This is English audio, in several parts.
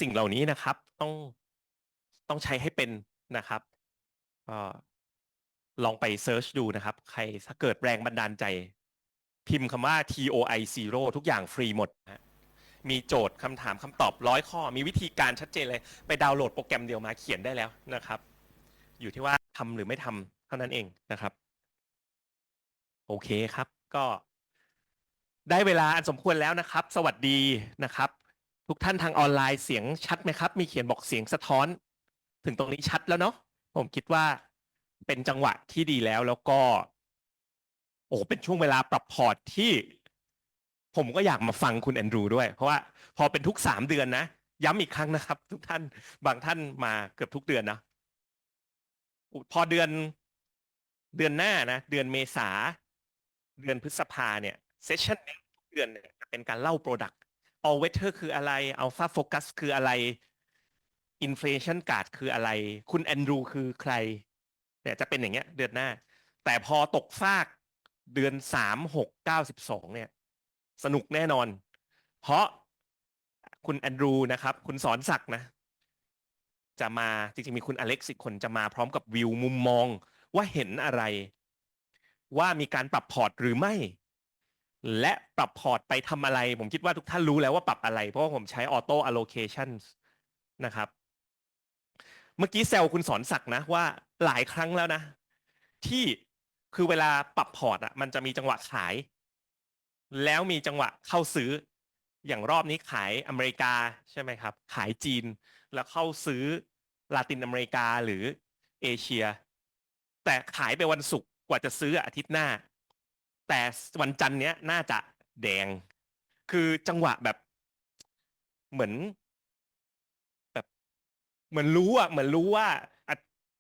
สิ่งเหล่านี้นะครับต้องใช้ให้เป็นนะครับก็ลองไปเซิร์ชดูนะครับใครถ้าเกิดแรงบันดาลใจพิมพ์คำว่า TOI Zero ทุกอย่างฟรีหมดนะมีโจทย์คำถามคำตอบ100 ข้อมีวิธีการชัดเจนเลยไปดาวน์โหลดโปรแกรมเดียวมาเขียนได้แล้วนะครับอยู่ที่ว่าทำหรือไม่ทำเท่านั้นเองนะครับโอเคครับก็ได้เวลาอันสมควรแล้วนะครับสวัสดีนะครับทุกท่านทางออนไลน์เสียงชัดไหมครับมีเขียนบอกเสียงสะท้อนถึงตรงนี้ชัดแล้วเนาะผมคิดว่าเป็นจังหวะที่ดีแล้วก็โอ้เป็นช่วงเวลาปรับพอร์ตที่ผมก็อยากมาฟังคุณแอนดรูด้วยเพราะว่าพอเป็นทุก3 เดือนนะย้ำอีกครั้งนะครับทุกท่านบางท่านมาเกือบทุกเดือนนะพอเดือนหน้านะเดือนเมษาเดือนพฤษภาเนี่ยเซสชันนี้ทุกเดือนเนี่ยเป็นการเล่า Product All Weather คืออะไร Alpha Focus คืออะไร Inflation Guard คืออะไรคุณแอนดรูคือใครเนี่ยจะเป็นอย่างเงี้ยเดือนหน้าแต่พอตกฟากเดือน3 6 9 12เนี่ยสนุกแน่นอนเพราะคุณแอนดรูนะครับคุณสอนศักดิ์นะจะมาจริงๆมีคุณอเล็กซ์อีกคนจะมาพร้อมกับวิวมุมมองว่าเห็นอะไรว่ามีการปรับพอร์ตหรือไม่และปรับพอร์ตไปทำอะไรผมคิดว่าทุกท่านรู้แล้วว่าปรับอะไรเพราะว่าผมใช้ Auto Allocation นะครับเมื่อกี้แซวคุณสอนศักดิ์นะว่าหลายครั้งแล้วนะที่คือเวลาปรับพอร์ตอ่ะมันจะมีจังหวะขายแล้วมีจังหวะเข้าซื้ออย่างรอบนี้ขายอเมริกาใช่ไหมครับขายจีนแล้วเข้าซื้อลาตินอเมริกาหรือเอเชียแต่ขายไปวันศุกร์กว่าจะซื้ออาทิตย์หน้าแต่วันจันทร์เนี้ยน่าจะแดงคือจังหวะแบบเหมือนแบบเหมือนรู้อ่ะเหมือนรู้ว่าอ่ะ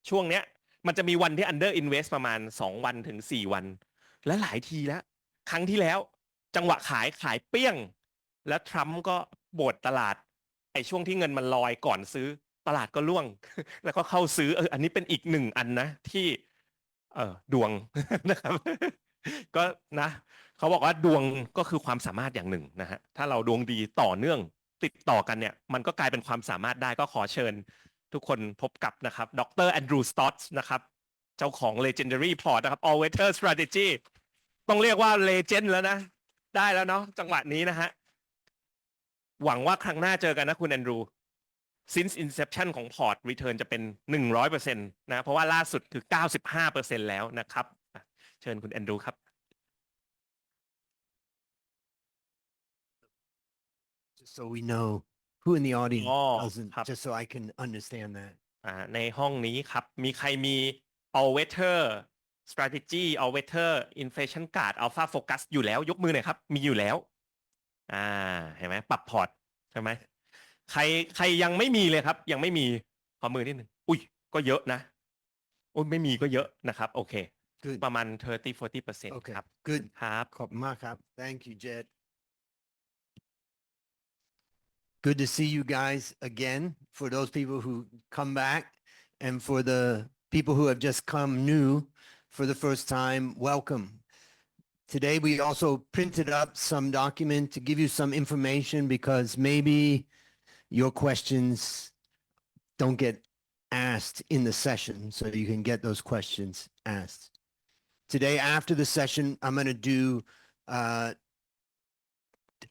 ช่วงเนี้ยมันจะมีวันที่ under invest ประมาณ2 วันถึง 4 วันและหลายทีแล้วครั้งที่แล้วจังหวะขายเปี้ยงแล้วทรัมป์ก็โบดตลาดไอ้ช่วงที่เงินมันลอยก่อนซื้อตลาดก็ร่วงแล้วก็เข้าซื้ออันนี้เป็นอีก1 อันนะที่ดวงนะครับก็นะเขาบอกว่าดวงก็คือความสามารถอย่างหนึ่งนะฮะถ้าเราดวงดีต่อเนื่องติดต่อกันเนี่ยมันก็กลายเป็นความสามารถได้ก็ขอเชิญทุกคนพบกับนะครับดรแอนดรูสต็อตส์นะครับเจ้าของ Legendary Port นะครับ All Weather Strategy ต้องเรียกว่า Legend แล้วนะได้แล้วเนาะจังหวะนี้นะฮะหวังว่าครั้งหน้าเจอกันนะคุณแอนดรู since inception ของพอร์ต return จะเป็น100%นะเพราะว่าล่าสุดคือ95%แล้วนะครับเชิญคุณแอนดรูครับ Just so we know who in the อ๋ audience อ doesn't, ครับ just so I can understand that. ในห้องนี้ครับมีใครมี all weather strategy all weather inflation guard alpha focus อยู่แล้วยกมือหน่อยครับมีอยู่แล้วอ่าเห็นไหมปรับพอร์ตใช่ไหมใครยังไม่มีเลยครับยังไม่มีขอมือนิดหนึ่งอุ้ยก็เยอะนะอุ้ยไม่มีก็เยอะนะครับโอเค Good. ประมาณ30-40%ค Okay. รับ Good. ครับ ขอบคุณมากครับ Thank you, Jed. Good to see you guys again. For those people who come back, and for the people who have just come new for the first time, welcome. Today, we also printed up some document to give you some information because maybe your questions don't get asked in the session, so you can get those questions asked. Today, after the session, I'm going to do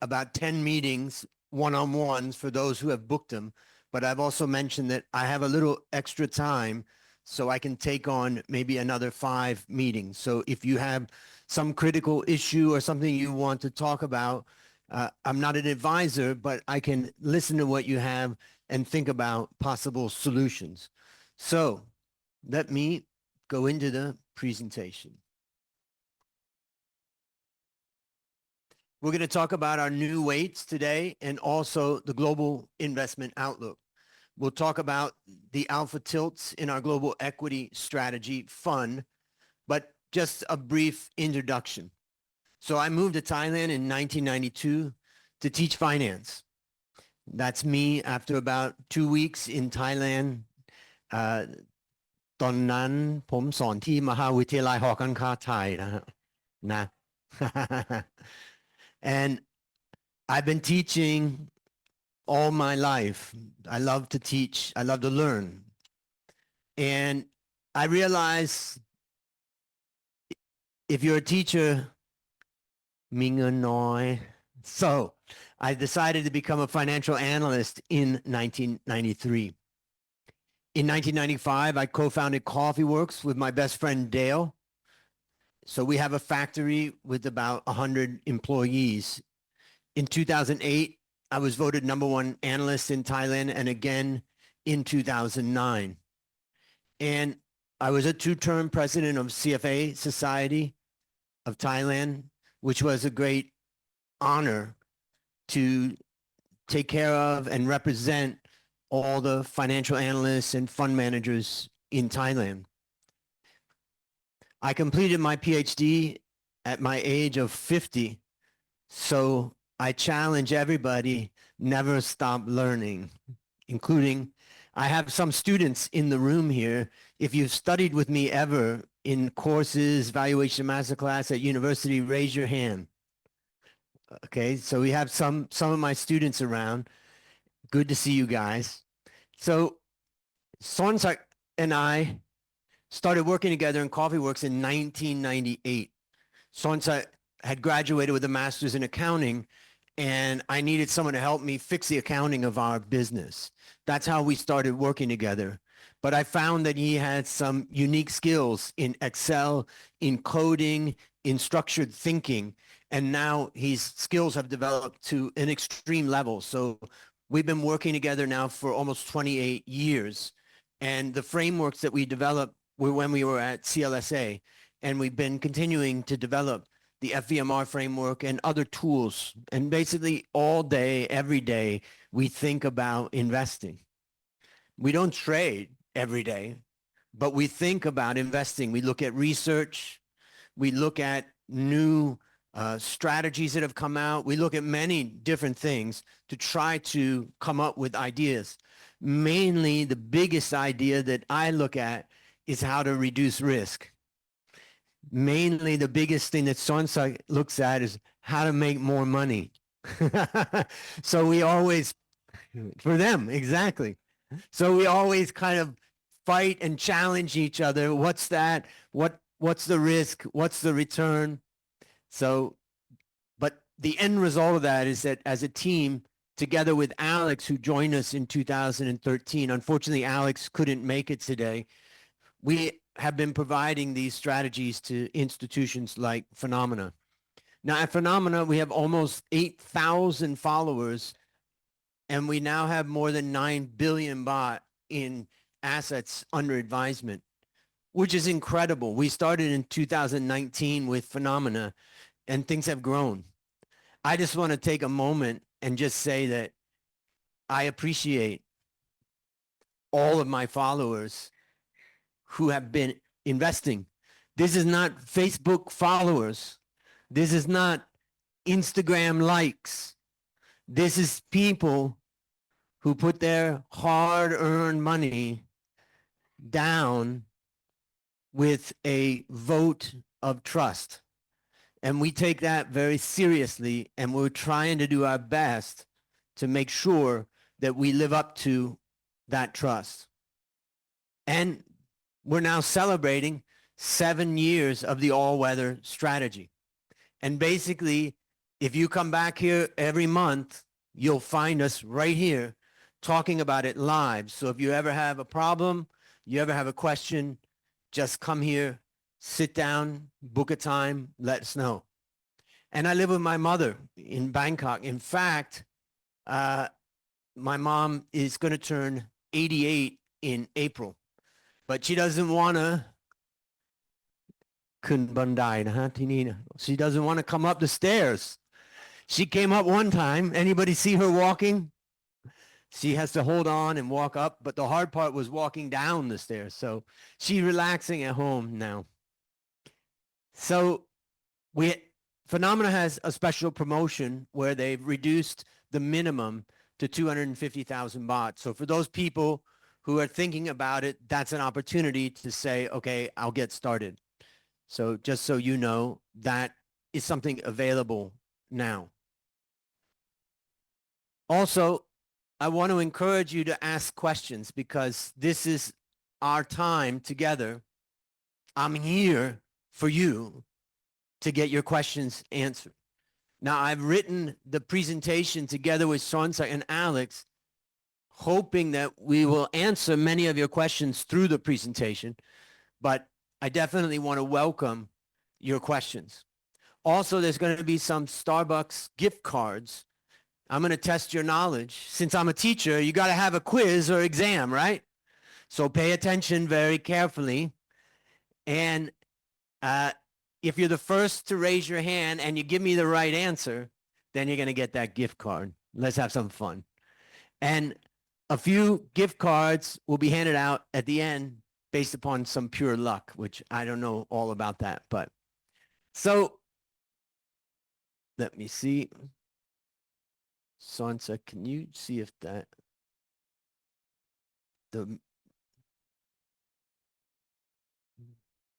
about 10 meetings, one-on-ones for those who have booked them. But I've also mentioned that I have a little extra time so I can take on maybe another 5 meetings. So if you have some critical issue or something you want to talk about, I'm not an advisor, but I can listen to what you have and think about possible solutions. So let me go into the presentation. We're going to talk about our new weights today and also the global investment outlook. We'll talk about the alpha tilts in our global equity strategy fund, but just a brief introduction. So I moved to Thailand in 1992 to teach finance. That's me after about 2 weeks in Thailand. ตอนนั้นผมสอนที่มหาวิทยาลัยหอการค้าไทยนะ And I've been teaching all my life. I love to teach. I love to learn. And I realize if you're a teacher, so I decided to become a financial analyst in 1993. In 1995, I co-founded CoffeeWorks with my best friend, Dale. So we have a factory with about 100 employees. In 2008, I was voted #1 analyst in Thailand and again in 2009. And I was a 2-term president of CFA Society of Thailand, which was a great honor to take care of and represent all the financial analysts and fund managers in Thailand. I completed my PhD at my age of 50. So I challenge everybody, never stop learning, including I have some students in the room here. If you've studied with me ever in courses, valuation masterclass at university, raise your hand. Okay, so we have some of my students around. Good to see you guys. So Sonsak and I started working together in CoffeeWorks in 1998. Sonsak had graduated with a master's in accounting, and I needed someone to help me fix the accounting of our business. That's how we started working together. But I found that he had some unique skills in Excel, in coding, in structured thinking, and now his skills have developed to an extreme level. So we've been working together now for almost 28 years. And the frameworks that we developed were when we were at CLSA, and we've been continuing to develop the FVMR framework and other tools. And basically all day, every day, we think about investing. We don't trade every day, but we think about investing. We look at research. We look at new strategies that have come out. We look at many different things to try to come up with ideas. Mainly the biggest idea that I look at is how to reduce risk. Mainly the biggest thing that Sonsak looks at is how to make more money. So we always, for them, exactly. So we always kind of fight and challenge each other. What's that? What's the risk? What's the return? So, but the end result of that is that as a team, together with Alex, who joined us in 2013, unfortunately, Alex couldn't make it today. We have been providing these strategies to institutions like Phenomena. Now at Phenomena, we have almost 8,000 followers, and we now have more than 9 billion baht in assets under advisement, which is incredible. We started in 2019 with Phenomena, and things have grown. I just want to take a moment and just say that I appreciate all of my followers who have been investing. This is not Facebook followers. This is not Instagram likes. This is people who put their hard-earned money down with a vote of trust. And we take that very seriously, and we're trying to do our best to make sure that we live up to that trust. And we're now celebrating 7 years of the all-weather strategy. And basically, if you come back here every month, you'll find us right here talking about it live. So if you ever have a problem, you ever have a question, just come here, sit down, book a time, let us know. And I live with my mother in Bangkok. In fact, my mom is going to turn 88 in April, but she doesn't want to she doesn't want to come up the stairs. She came up one time. Anybody see her walking? She has to hold on and walk up, but the hard part was walking down the stairs. So she's relaxing at home now. So Phenomena has a special promotion where they've reduced the minimum to 250,000 baht. So for those people who are thinking about it, that's an opportunity to say, okay, I'll get started. So just so you know, that is something available now. Also, I want to encourage you to ask questions because this is our time together. I'm here for you to get your questions answered. Now, I've written the presentation together with Sansa and Alex, hoping that we will answer many of your questions through the presentation, but I definitely want to welcome your questions. Also, there's going to be some Starbucks gift cards. I'm going to test your knowledge. Since I'm a teacher, you got to have a quiz or exam, right? So pay attention very carefully. And if you're the first to raise your hand and you give me the right answer, then you're going to get that gift card. Let's have some fun. And a few gift cards will be handed out at the end based upon some pure luck, which I don't know all about that. But so let me see. Sansa, can you see if that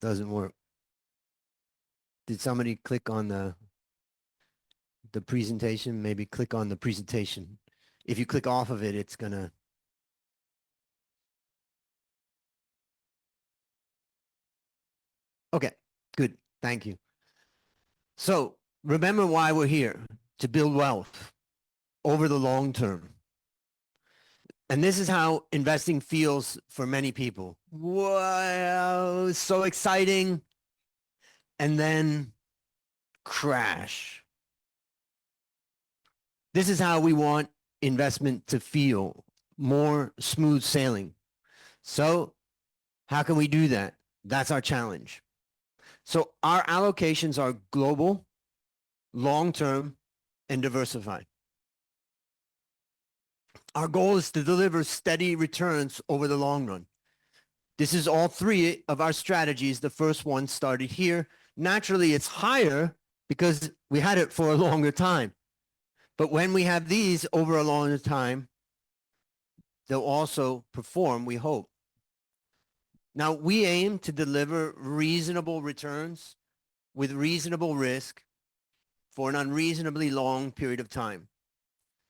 doesn't work? Did somebody click on the presentation? Maybe click on the presentation. If you click off of it, it's gonna. Okay, good. Thank you. So remember why we're here, to build wealth over the long term. And this is how investing feels for many people. Wow, so exciting. And then crash. This is how we want investment to feel, more smooth sailing. So how can we do that? That's our challenge. So our allocations are global, long-term, and diversified. Our goal is to deliver steady returns over the long run. This is all three of our strategies. The first one started here. Naturally, it's higher because we had it for a longer time. But when we have these over a longer time, they'll also perform, we hope. Now, we aim to deliver reasonable returns with reasonable risk for an unreasonably long period of time.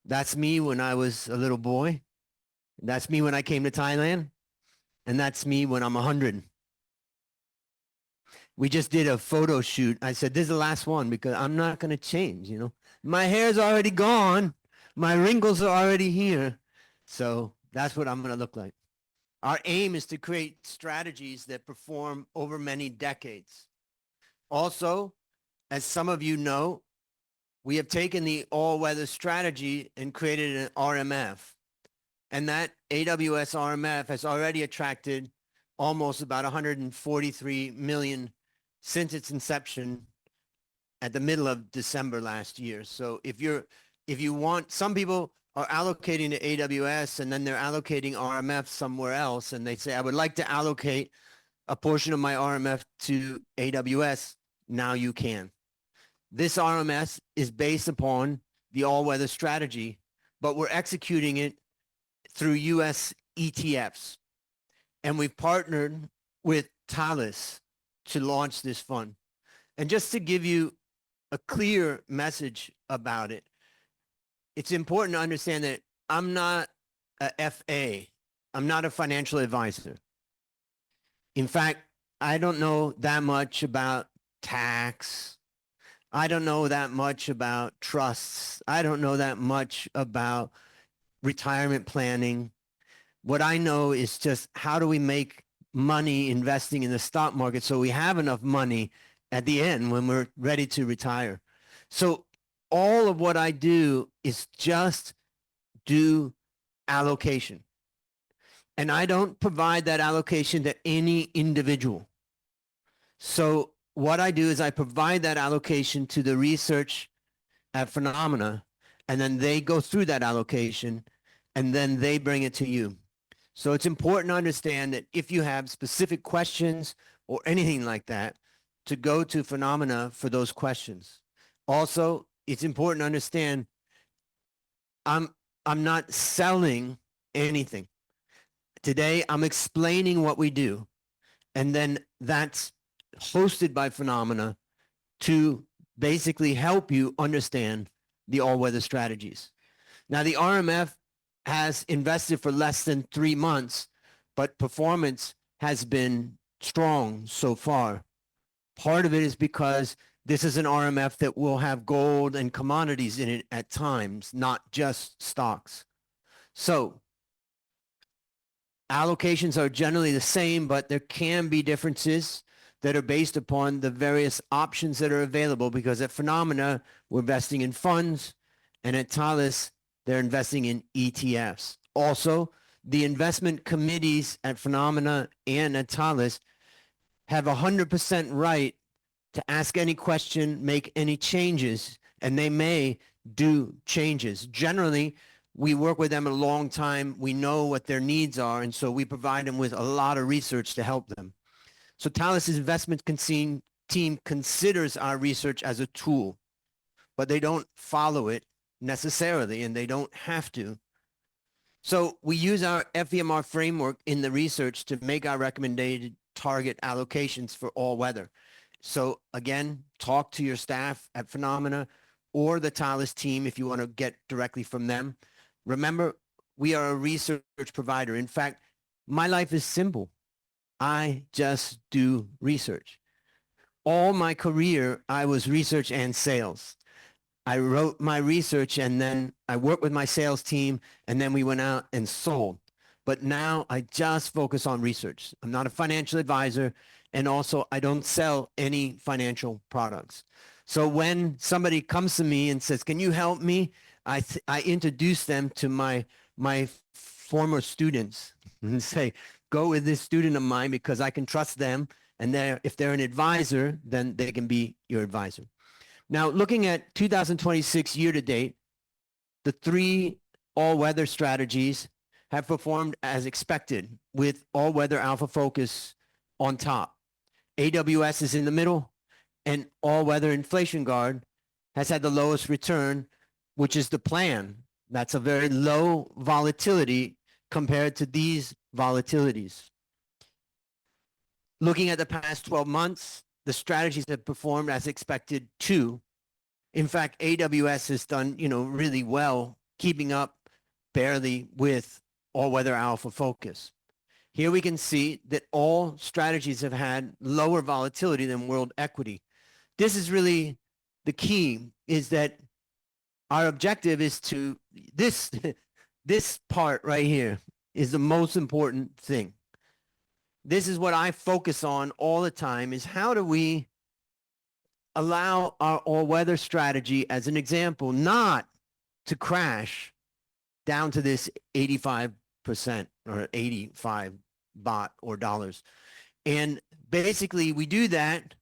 That's me when I was a little boy. That's me when I came to Thailand. And that's me when I'm 100. We just did a photo shoot. I said, this is the last one because I'm not going to change, you know. My hair's already gone. My wrinkles are already here. So that's what I'm going to look like. Our aim is to create strategies that perform over many decades. Also, as some of you know, we have taken the all-weather strategy and created an RMF. And that AWS RMF has already attracted almost about 143 million since its inception at the middle of December last year. So if you want, some people are allocating to AWS and then they're allocating RMF somewhere else. And they say, I would like to allocate a portion of my RMF to AWS. Now you can. This RMS is based upon the all-weather strategy, but we're executing it through US ETFs. And we've partnered with Thales to launch this fund. And just to give you a clear message about it, it's important to understand that I'm not a FA. I'm not a financial advisor. In fact, I don't know that much about tax. I don't know that much about trusts. I don't know that much about retirement planning. What I know is just how do we make money investing in the stock market so we have enough money at the end when we're ready to retire. So all of what I do is just do allocation. And I don't provide that allocation to any individual. So what I do is I provide that allocation to the research at Phenomena, and then they go through that allocation, and then they bring it to you. So it's important to understand that if you have specific questions or anything like that, to go to Phenomena for those questions. Also, it's important to understand I'm not selling anything. Today, I'm explaining what we do, and then that's hosted by Phenomena to basically help you understand the all-weather strategies. Now, the RMF has invested for less than 3 months, but performance has been strong so far. Part of it is because this is an RMF that will have gold and commodities in it at times, not just stocks. So allocations are generally the same, but there can be differences that are based upon the various options that are available, because at Phenomena, we're investing in funds, and at Thales, they're investing in ETFs. Also, the investment committees at Phenomena and at Thales have 100% right to ask any question, make any changes, and they may do changes. Generally, we work with them a long time. We know what their needs are, and so we provide them with a lot of research to help them. So Thales's investment team considers our research as a tool, but they don't follow it necessarily, and they don't have to. So we use our FEMR framework in the research to make our recommended target allocations for all weather. So again, talk to your staff at Phenomena or the Thales team if you want to get directly from them. Remember, we are a research provider. In fact, my life is simple. I just do research. All my career, I was research and sales. I wrote my research, and then I worked with my sales team, and then we went out and sold. But now I just focus on research. I'm not a financial advisor, and also I don't sell any financial products. So when somebody comes to me and says, can you help me? I introduce them to my former students and say, go with this student of mine because I can trust them. And if they're an advisor, then they can be your advisor. Now, looking at 2026 year to date, the 3 all-weather strategies have performed as expected, with all-weather Alpha Focus on top. AWS is in the middle, and all-weather Inflation Guard has had the lowest return, which is the plan. That's a very low volatility compared to these volatilities. Looking at the past 12 months, the strategies have performed as expected too. In fact, AWS has done, really well, keeping up barely with all-weather Alpha Focus. Here we can see that all strategies have had lower volatility than world equity. This is really the key, is that our objective is to, this part right here is the most important thing. This is what I focus on all the time, is how do we allow our all-weather strategy, as an example, not to crash down to this 85% or 85 baht or dollars. And basically we do that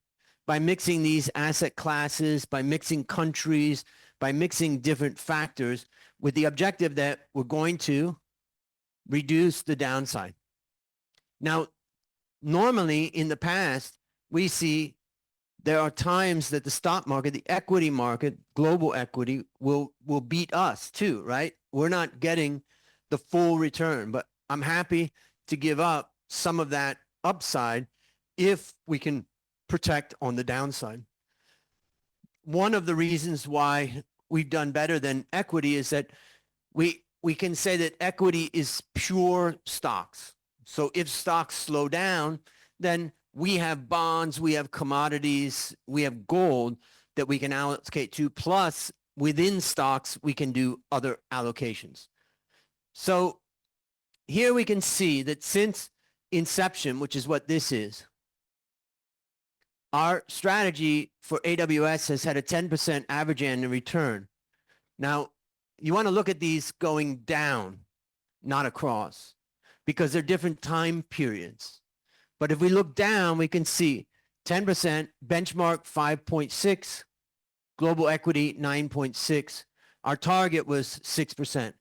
by mixing these asset classes, by mixing countries, by mixing different factors, with the objective that we're going to reduce the downside. Now, normally in the past, we see there are times that the stock market, the equity market, global equity will beat us too, right? We're not getting the full return, but I'm happy to give up some of that upside if we can protect on the downside. One of the reasons why we've done better than equity is that we can say that equity is pure stocks. So if stocks slow down, then we have bonds, we have commodities, we have gold that we can allocate to, plus within stocks, we can do other allocations. So here we can see that since inception, which is what this is, our strategy for AWS has had a 10% average annual return. Now, you want to look at these going down, not across, because they're different time periods. But if we look down, we can see 10%, benchmark 5.6, global equity 9.6. Our target was 6%.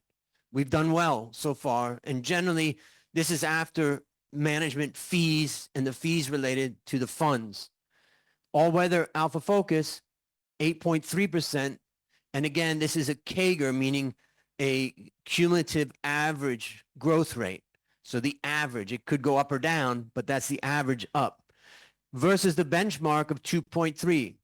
We've done well so far. And generally, this is after management fees and the fees related to the funds. All-weather Alpha Focus, 8.3%. And again, this is a CAGR, meaning a cumulative average growth rate. So the average, it could go up or down, but that's the average up, versus the benchmark of 2.3,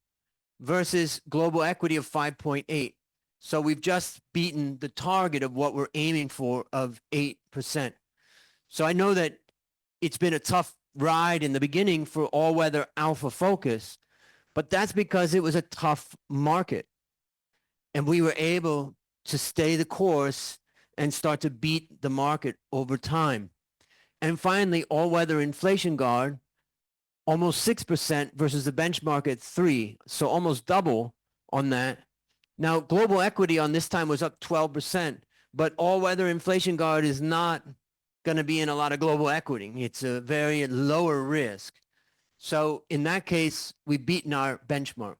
versus global equity of 5.8. So we've just beaten the target of what we're aiming for of 8%. So I know that it's been a tough ride in the beginning for all weather alpha focus, but that's because it was a tough market. And we were able to stay the course and start to beat the market over time. And finally, all weather inflation guard, almost 6% versus the benchmark at 3. So almost double on that. Now, global equity on this time was up 12%, but all weather inflation guard is not going to be in a lot of global equity. It's a very lower risk. So in that case, we've beaten our benchmark.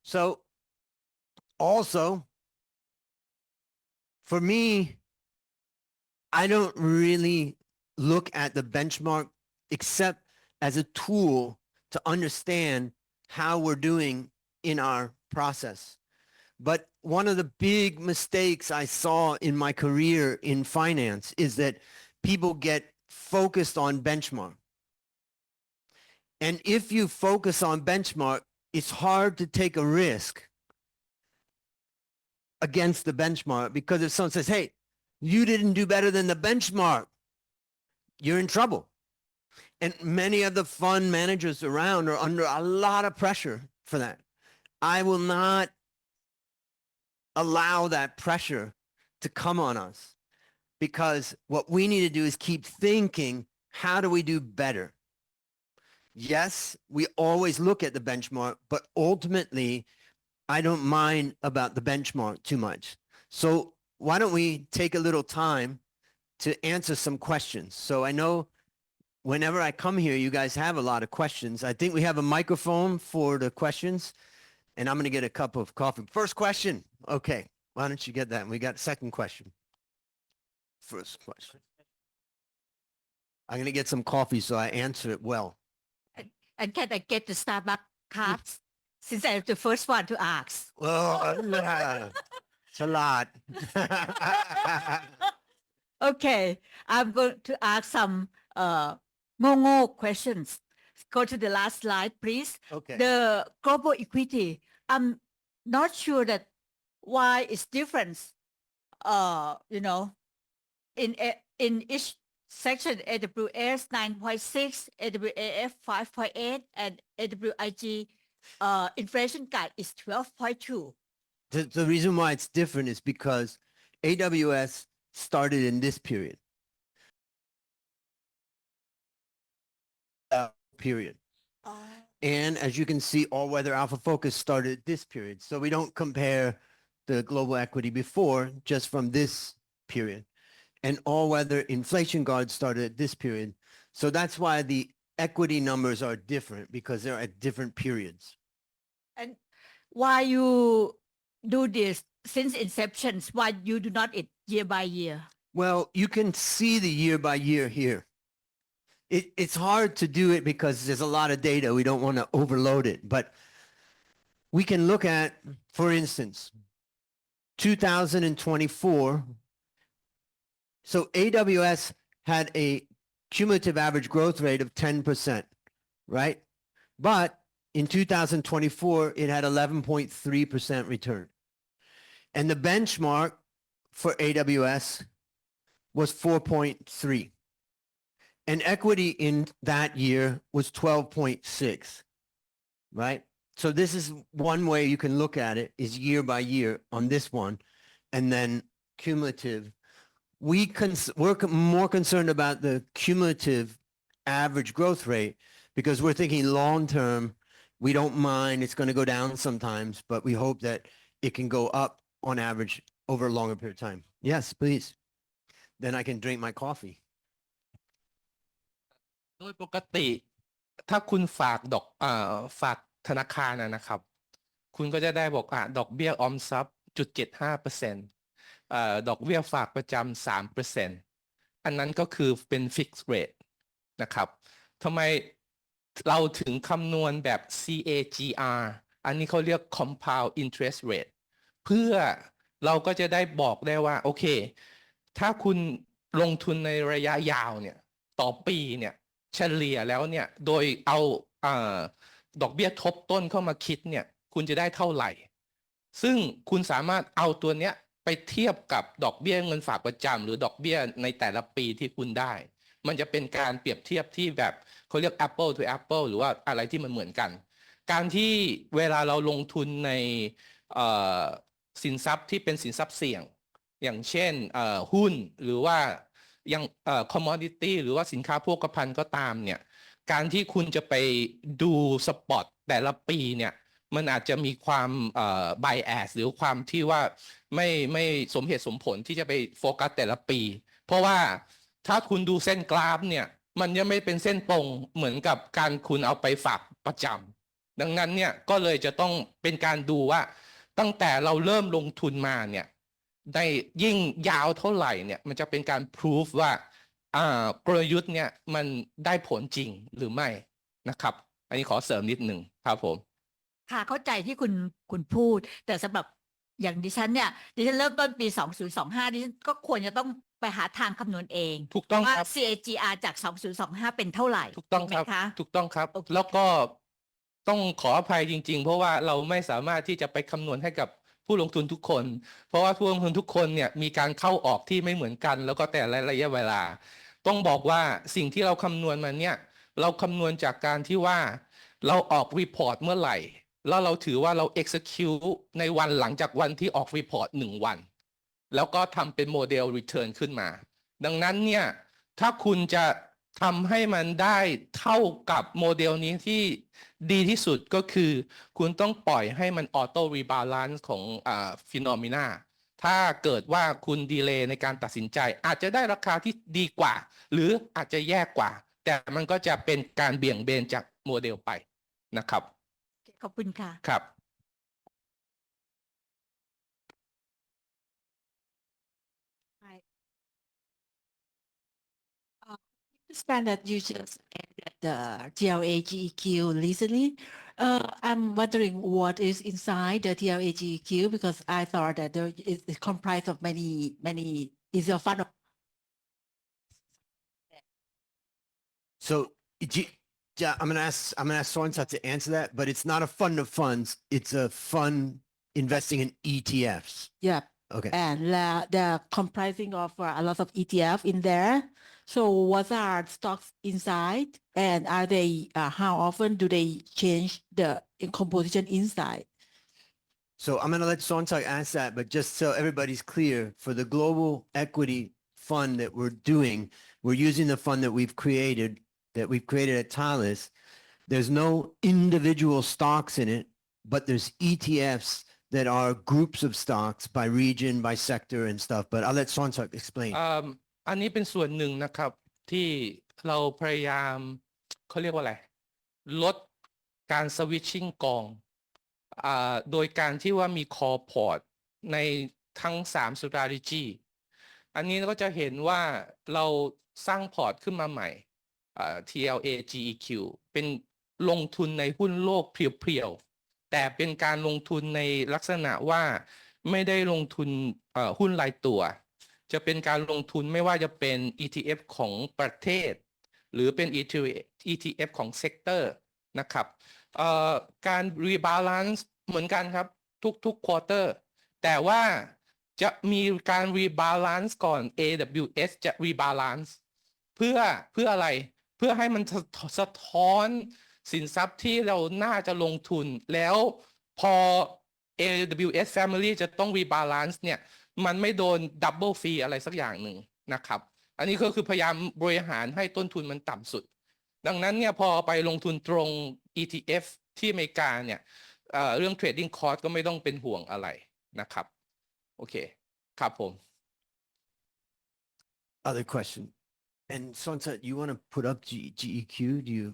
So also, for me, I don't really look at the benchmark except as a tool to understand how we're doing in our process. But one of the big mistakes I saw in my career in finance is that people get focused on benchmark. And if you focus on benchmark, it's hard to take a risk against the benchmark, because if someone says, hey, you didn't do better than the benchmark, you're in trouble. And many of the fund managers around are under a lot of pressure for that. I will not allow that pressure to come on us, because what we need to do is keep thinking, how do we do better? Yes, we always look at the benchmark, but ultimately, I don't mind about the benchmark too much. So why don't we take a little time to answer some questions? So I know whenever I come here, you guys have a lot of questions. I think we have a microphone for the questions, and I'm going to get a cup of coffee. First question. Okay. Why don't you get that? And we got second question. First question. I'm going to get some coffee so I answer it well. And can I get the Starbucks cards since I'm the first one to ask? Well, it's a lot. Okay, I'm going to ask some Mongo questions. Go to the last slide, please. Okay. The global equity, I'm not sure that why it's different, in each section, AWS 9.6, AWAF 5.8, and AWIG inflation guide is 12.2. The reason why it's different is because AWS started in this period. And as you can see, All Weather Alpha Focus started this period. So we don't compare the global equity before just from this period. And All Weather Inflation Guard started at this period. So that's why the equity numbers are different, because they're at different periods. And why you do this since inception? Why you do not it year by year? Well, you can see the year by year here. It's hard to do it because there's a lot of data. We don't want to overload it, but we can look at, for instance, 2024. So AWS had a cumulative average growth rate of 10%, right? But in 2024, it had 11.3% return. And the benchmark for AWS was 4.3. And equity in that year was 12.6, right? So this is one way you can look at it, is year by year on this one, and then cumulative. We're more concerned about the cumulative average growth rate because we're thinking long term. We don't mind it's going to go down sometimes, but we hope that it can go up on average over a longer period of time. Yes, please. Then I can drink my coffee. โดยปกติถ้าคุณฝากฝากธนาคารนะครับคุณก็จะได้บอกดอกเบี้ยออมทรัพย์ 0.75%ดอกเบี้ยฝากประจำ 3% อันนั้นก็คือเป็น fixed rate นะครับทำไมเราถึงคำนวณแบบ CAGR อันนี้เขาเรียก compound interest rate เพื่อเราก็จะได้บอกได้ว่าโอเคถ้าคุณลงทุนในระยะยาวเนี่ยต่อปีเนี่ยเฉลี่ยแล้วเนี่ยโดยเอาดอกเบี้ยทบต้นเข้ามาคิดเนี่ยคุณจะได้เท่าไหร่ ซึ่งคุณสามารถเอาตัวเนี้ยไปเทียบกับดอกเบี้ยเงินฝากประจำหรือดอกเบี้ยในแต่ละปีที่คุณได้ มันจะเป็นการเปรียบเทียบที่แบบเขาเรียก Apple to Apple หรือว่าอะไรที่มันเหมือนกัน การที่เวลาเราลงทุนในสินทรัพย์ที่เป็นสินทรัพย์เสี่ยง อย่างเช่นหุ้นหรือว่ายังcommodity หรือว่าสินค้าโภคภัณฑ์ก็ตามเนี่ยการที่คุณจะไปดูสปอตแต่ละปีเนี่ยมันอาจจะมีความbias หรือความที่ว่าไม่สมเหตุสมผลที่จะไปโฟกัสแต่ละปี เพราะว่าถ้าคุณดูเส้นกราฟเนี่ยมันยังไม่เป็นเส้นตรงเหมือนกับการคุณเอาไปฝากประจำดังนั้นเนี่ยก็เลยจะต้องเป็นการดูว่าตั้งแต่เราเริ่มลงทุนมาเนี่ยได้ยิ่งยาวเท่าไหร่เนี่ยมันจะเป็นการพิสูจว่ากลยุทธ์เนี่ยมันได้ผลจริงหรือไม่นะครับอันนี้ขอเสริมนิดหนึ่งครับผม ค่ะเข้าใจที่คุณพูด แต่สำหรับอย่างดิฉันเนี่ยดิฉันเริ่มต้นปี2025ดิฉันก็ควรจะต้องไปหาทางคำนวณเอง ถูกต้อง ว่า ครับ CAGR จาก2025เป็นเท่าไหร่ ถูกต้อง ไหม ครับ คะ ถูกต้องครับ โอเค แล้วก็ต้องขออภัยจริง ๆ เพราะว่าเราไม่สามารถที่จะไปคำนวณให้กับผู้ลงทุนทุกคน เพราะว่าผู้ลงทุนทุกคนเนี่ยมีการเข้าออกที่ไม่เหมือนกัน แล้วก็แต่ละระยะเวลา ต้องบอกว่าสิ่งที่เราคำนวณมาเนี่ยเราคำนวณจากการที่ว่าเราออกรีพอร์ตเมื่อไหร่ แล้วเราถือว่าเรา execute ในวันหลังจากวันที่ออกรีพอร์ต1 วัน แล้วก็ทำเป็นโมเดล return ขึ้นมา ดังนั้นเนี่ยถ้าคุณจะทำให้มันได้เท่ากับโมเดลนี้ที่ดีที่สุดก็คือคุณต้องปล่อยให้มันออโต้รีบาลานซ์ของฟิโนเมนาถ้าเกิดว่าคุณดีเลย์ในการตัดสินใจอาจจะได้ราคาที่ดีกว่า หรืออาจจะแย่กว่า แต่มันก็จะเป็นการเบี่ยงเบนจากโมเดลไปนะครับ ขอบคุณค่ะ ครับ Understand that you just added the TLA GEQ recently. I'm wondering what is inside the TLA GEQ because I thought that there is it's comprised of many is a fund of So I'm gonna ask Sorensa to answer that, but it's not a fund of funds. It's a fund investing in ETFs. yeah, Okay. and they're comprising of a lot of ETF in there. So what are stocks inside, and are they how often do they change the composition inside? So I'm gonna let Sontag ask that, but just so everybody's clear, for the global equity fund that we're doing, we're using the fund that we've created at Thales. There's no individual stocks in it, but there's ETFs that are groups of stocks by region, by sector and stuff. But I'll let Sontag explain. อันนี้เป็นส่วนหนึ่งนะครับที่เราพยายามเขาเรียกว่าอะไรลดการสวิตชิ่งกองโดยการที่ว่ามีคอพอร์ตในทั้ง3 strategy อันนี้ก็จะเห็นว่าเราสร้างพอร์ตขึ้นมาใหม่TLA GEQ เป็นลงทุนในหุ้นโลกเพียวๆแต่เป็นการลงทุนในลักษณะว่าไม่ได้ลงทุนหุ้นรายตัวจะเป็นการลงทุนไม่ว่าจะเป็น ETF ของประเทศหรือเป็น ETF ของเซกเตอร์นะครับการรีบาลานซ์เหมือนกันครับทุกควอเตอร์แต่ว่าจะมีการรีบาลานซ์ก่อน AWS จะรีบาลานซ์เพื่ออะไรเพื่อให้มันสะท้อนสินทรัพย์ที่เราน่าจะลงทุนแล้วพอ AWS Family จะต้องรีบาลานซ์เนี่ยมันไม่โดนดับเบิลฟรีอะไรสักอย่างหนึ่งนะครับอันนี้ก็คือพยายามบริหารให้ต้นทุนมันต่ำสุดดังนั้นเนี่ยพอไปลงทุนตรง ETF ที่อเมริกาเนี่ยเรื่อง trading cost ก็ไม่ต้องเป็นห่วงอะไรนะครับโอเคครับผม Other question. And Sontag, you want to put up GEQ?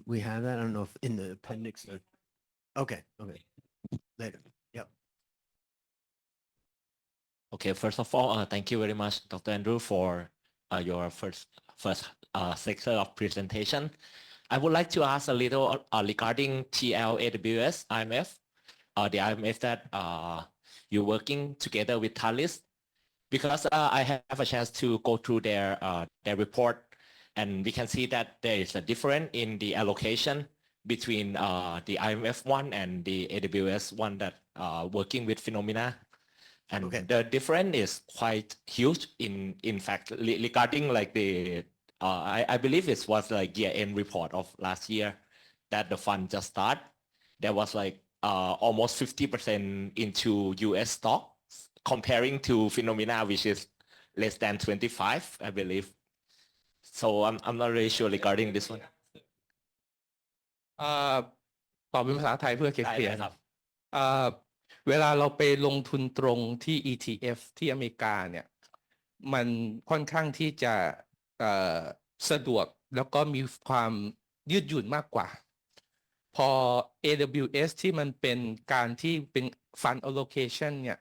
We have that? I don't know if in the appendix or. Okay. Later. Yep. Okay, first of all, thank you very much, Dr. Andrew, for your first sector of presentation. I would like to ask a little regarding TLAWS IMF, the IMF that you're working together with Thales, because I have a chance to go through their report, and we can see that there is a difference in the allocation between the IMF one and the AWS one that working with Phenomena. And Okay. the difference is quite huge. In fact, regarding like the, I believe it was like year-end report of last year that the fund just started. There was like almost 50% into US stock comparing to Phenomena, which is less than 25, I believe. So I'm not really sure regarding this one. ตอบเป็นภาษาไทยเพื่อเคลียร์ ได้ครับ เวลาเราไปลงทุนตรงที่ ETF ที่อเมริกาเนี่ยมันค่อนข้างที่จะสะดวกแล้วก็มีความยืดหยุ่นมากกว่า พอ AWS ที่มันเป็นการที่เป็น Fund Allocation เนี่ย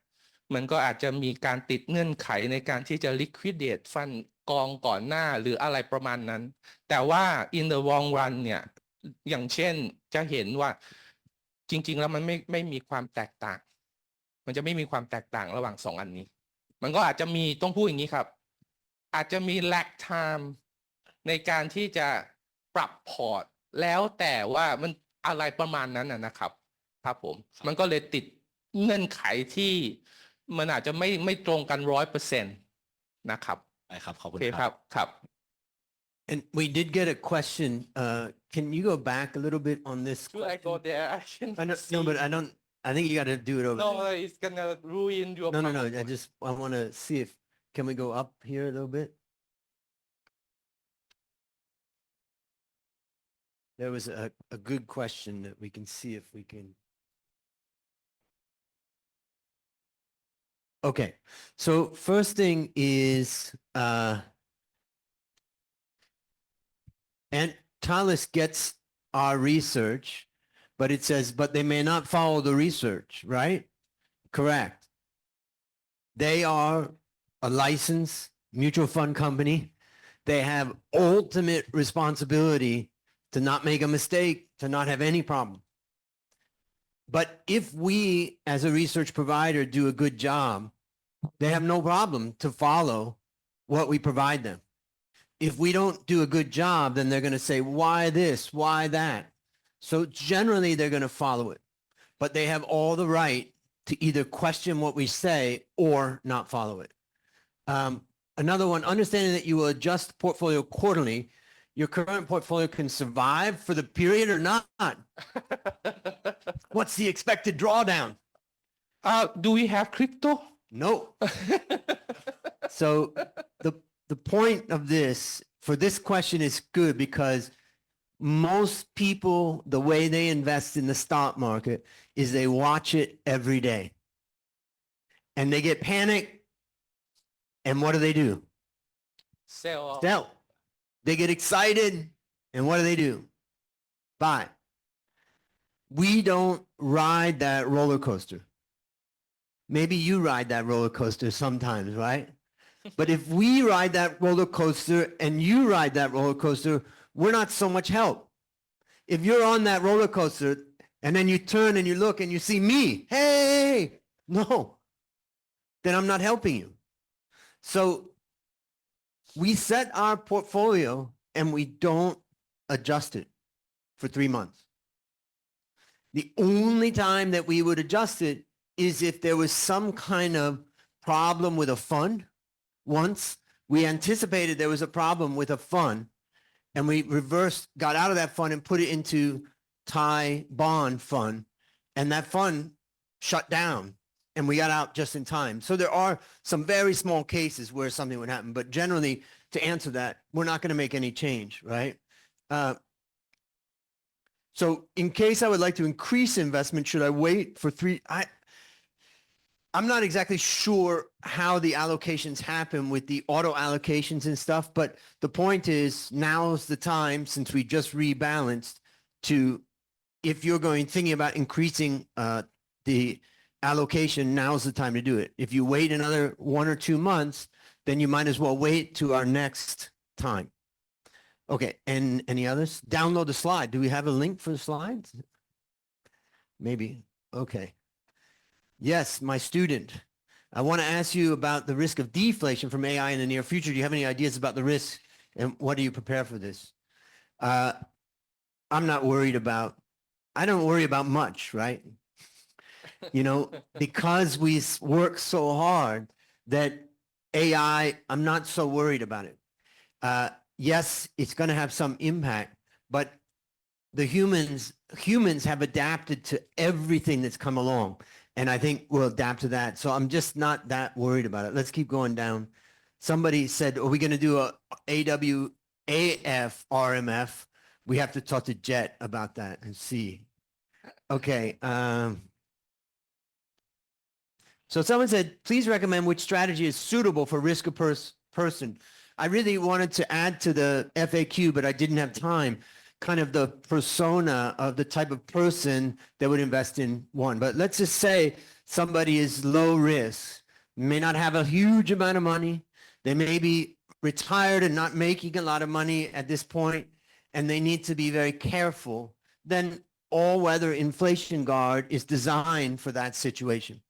มันก็อาจจะมีการติดเงื่อนไขในการที่จะ liquidate ฟันกองก่อนหน้าหรืออะไรประมาณนั้น แต่ว่า in the long run เนี่ยอย่างเช่นจะเห็นว่าจริงๆแล้วมันไม่มีความแตกต่างมันจะไม่มีความแตกต่างระหว่างสองอันนี้มันก็อาจจะมีต้องพูดอย่างนี้ครับอาจจะมี lag time ในการที่จะปรับพอร์ตแล้วแต่ว่ามันอะไรประมาณนั้นนะครับครับผมมันก็เลยติดเงื่อนไขที่มันอาจจะไม่ตรงกัน 100% นะครับ ได้ครับขอบ โอ คุณ เค ค ค รั รับ บครับ And we did get a question. Can you go back a little bit on this? Should I go question? there? I can No, see. but I think you got to do it over No, there. it's gonna ruin your No. I PowerPoint. want to see if, can we go up here a little bit? There was a good question that we can see if we can. Okay, so first thing is, and Thales gets our research, but it says, but they may not follow the research, right? Correct. They are a licensed mutual fund company. They have ultimate responsibility to not make a mistake, to not have any problem. But if we, as a research provider, do a good job, they have no problem to follow what we provide them. If we don't do a good job, then they're going to say, why this, why that? So generally, they're going to follow it. But they have all the right to either question what we say or not follow it. Another one, understanding that you will adjust the portfolio quarterly, your current portfolio can survive for the period or not. What's the expected drawdown? Do we have crypto? No. So the point of this, for this question is good because most people, the way they invest in the stock market is they watch it every day. And they get panicked. And what do? Sell. Sell. They get excited. And what do? Buy. We don't ride that roller coaster. Maybe you ride that roller coaster sometimes, right? But if we ride that roller coaster and you ride that roller coaster, we're not so much help. If you're on that roller coaster and then you turn and you look and you see me, hey, no, then I'm not helping you. So we set our portfolio and we don't adjust it for 3 months. The only time that we would adjust it is if there was some kind of problem with a fund. Once we anticipated there was a problem with a fund and we got out of that fund and put it into Thai bond fund, and that fund shut down and we got out just in time. So there are some very small cases where something would happen, but generally to answer that, we're not going to make any change, right? So in case I would like to increase investment, should I wait for I'm not exactly sure how the allocations happen with the auto allocations and stuff, but the point is now's the time, since we just rebalanced, to, if you're thinking about increasing the allocation, now's the time to do it. If you wait another 1 or 2 months, then you might as well wait to our next time. Okay, and any others? Download the slide. Do we have a link for the slides? Maybe. Okay. Yes, my student. I want to ask you about the risk of deflation from AI in the near future. Do you have any ideas about the risk and what do you prepare for this? I'm not worried about I don't worry about much, right? You know, because we work so hard that AI, I'm not so worried about it. Yes, it's going to have some impact, but the humans have adapted to everything that's come along. And I think we'll adapt to that. So I'm just not that worried about it. Let's keep going down. Somebody said, are we going to do a AF RMF? We have to talk to Jet about that and see. Okay. So someone said, please recommend which strategy is suitable for risk-averse person. I really wanted to add to the FAQ, but I didn't have time, kind of the persona of the type of person that would invest in one. But let's just say somebody is low risk, may not have a huge amount of money. They may be retired and not making a lot of money at this point, and they need to be very careful. Then all-weather inflation guard is designed for that situation.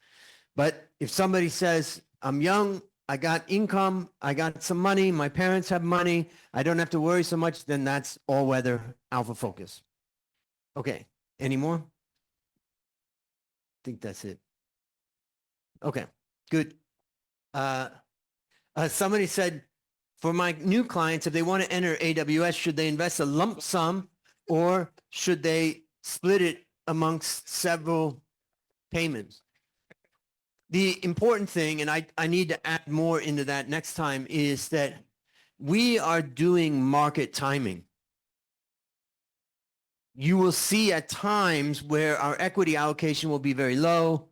But if somebody says, I'm young, I got income, I got some money, my parents have money, I don't have to worry so much, then that's all-weather Alpha Focus. Okay, any more? I think that's it. Okay, good. Somebody said, for my new clients, if they want to enter AWS, should they invest a lump sum or should they split it amongst several payments? The important thing, and I need to add more into that next time, is that we are doing market timing. You will see at times where our equity allocation will be very low,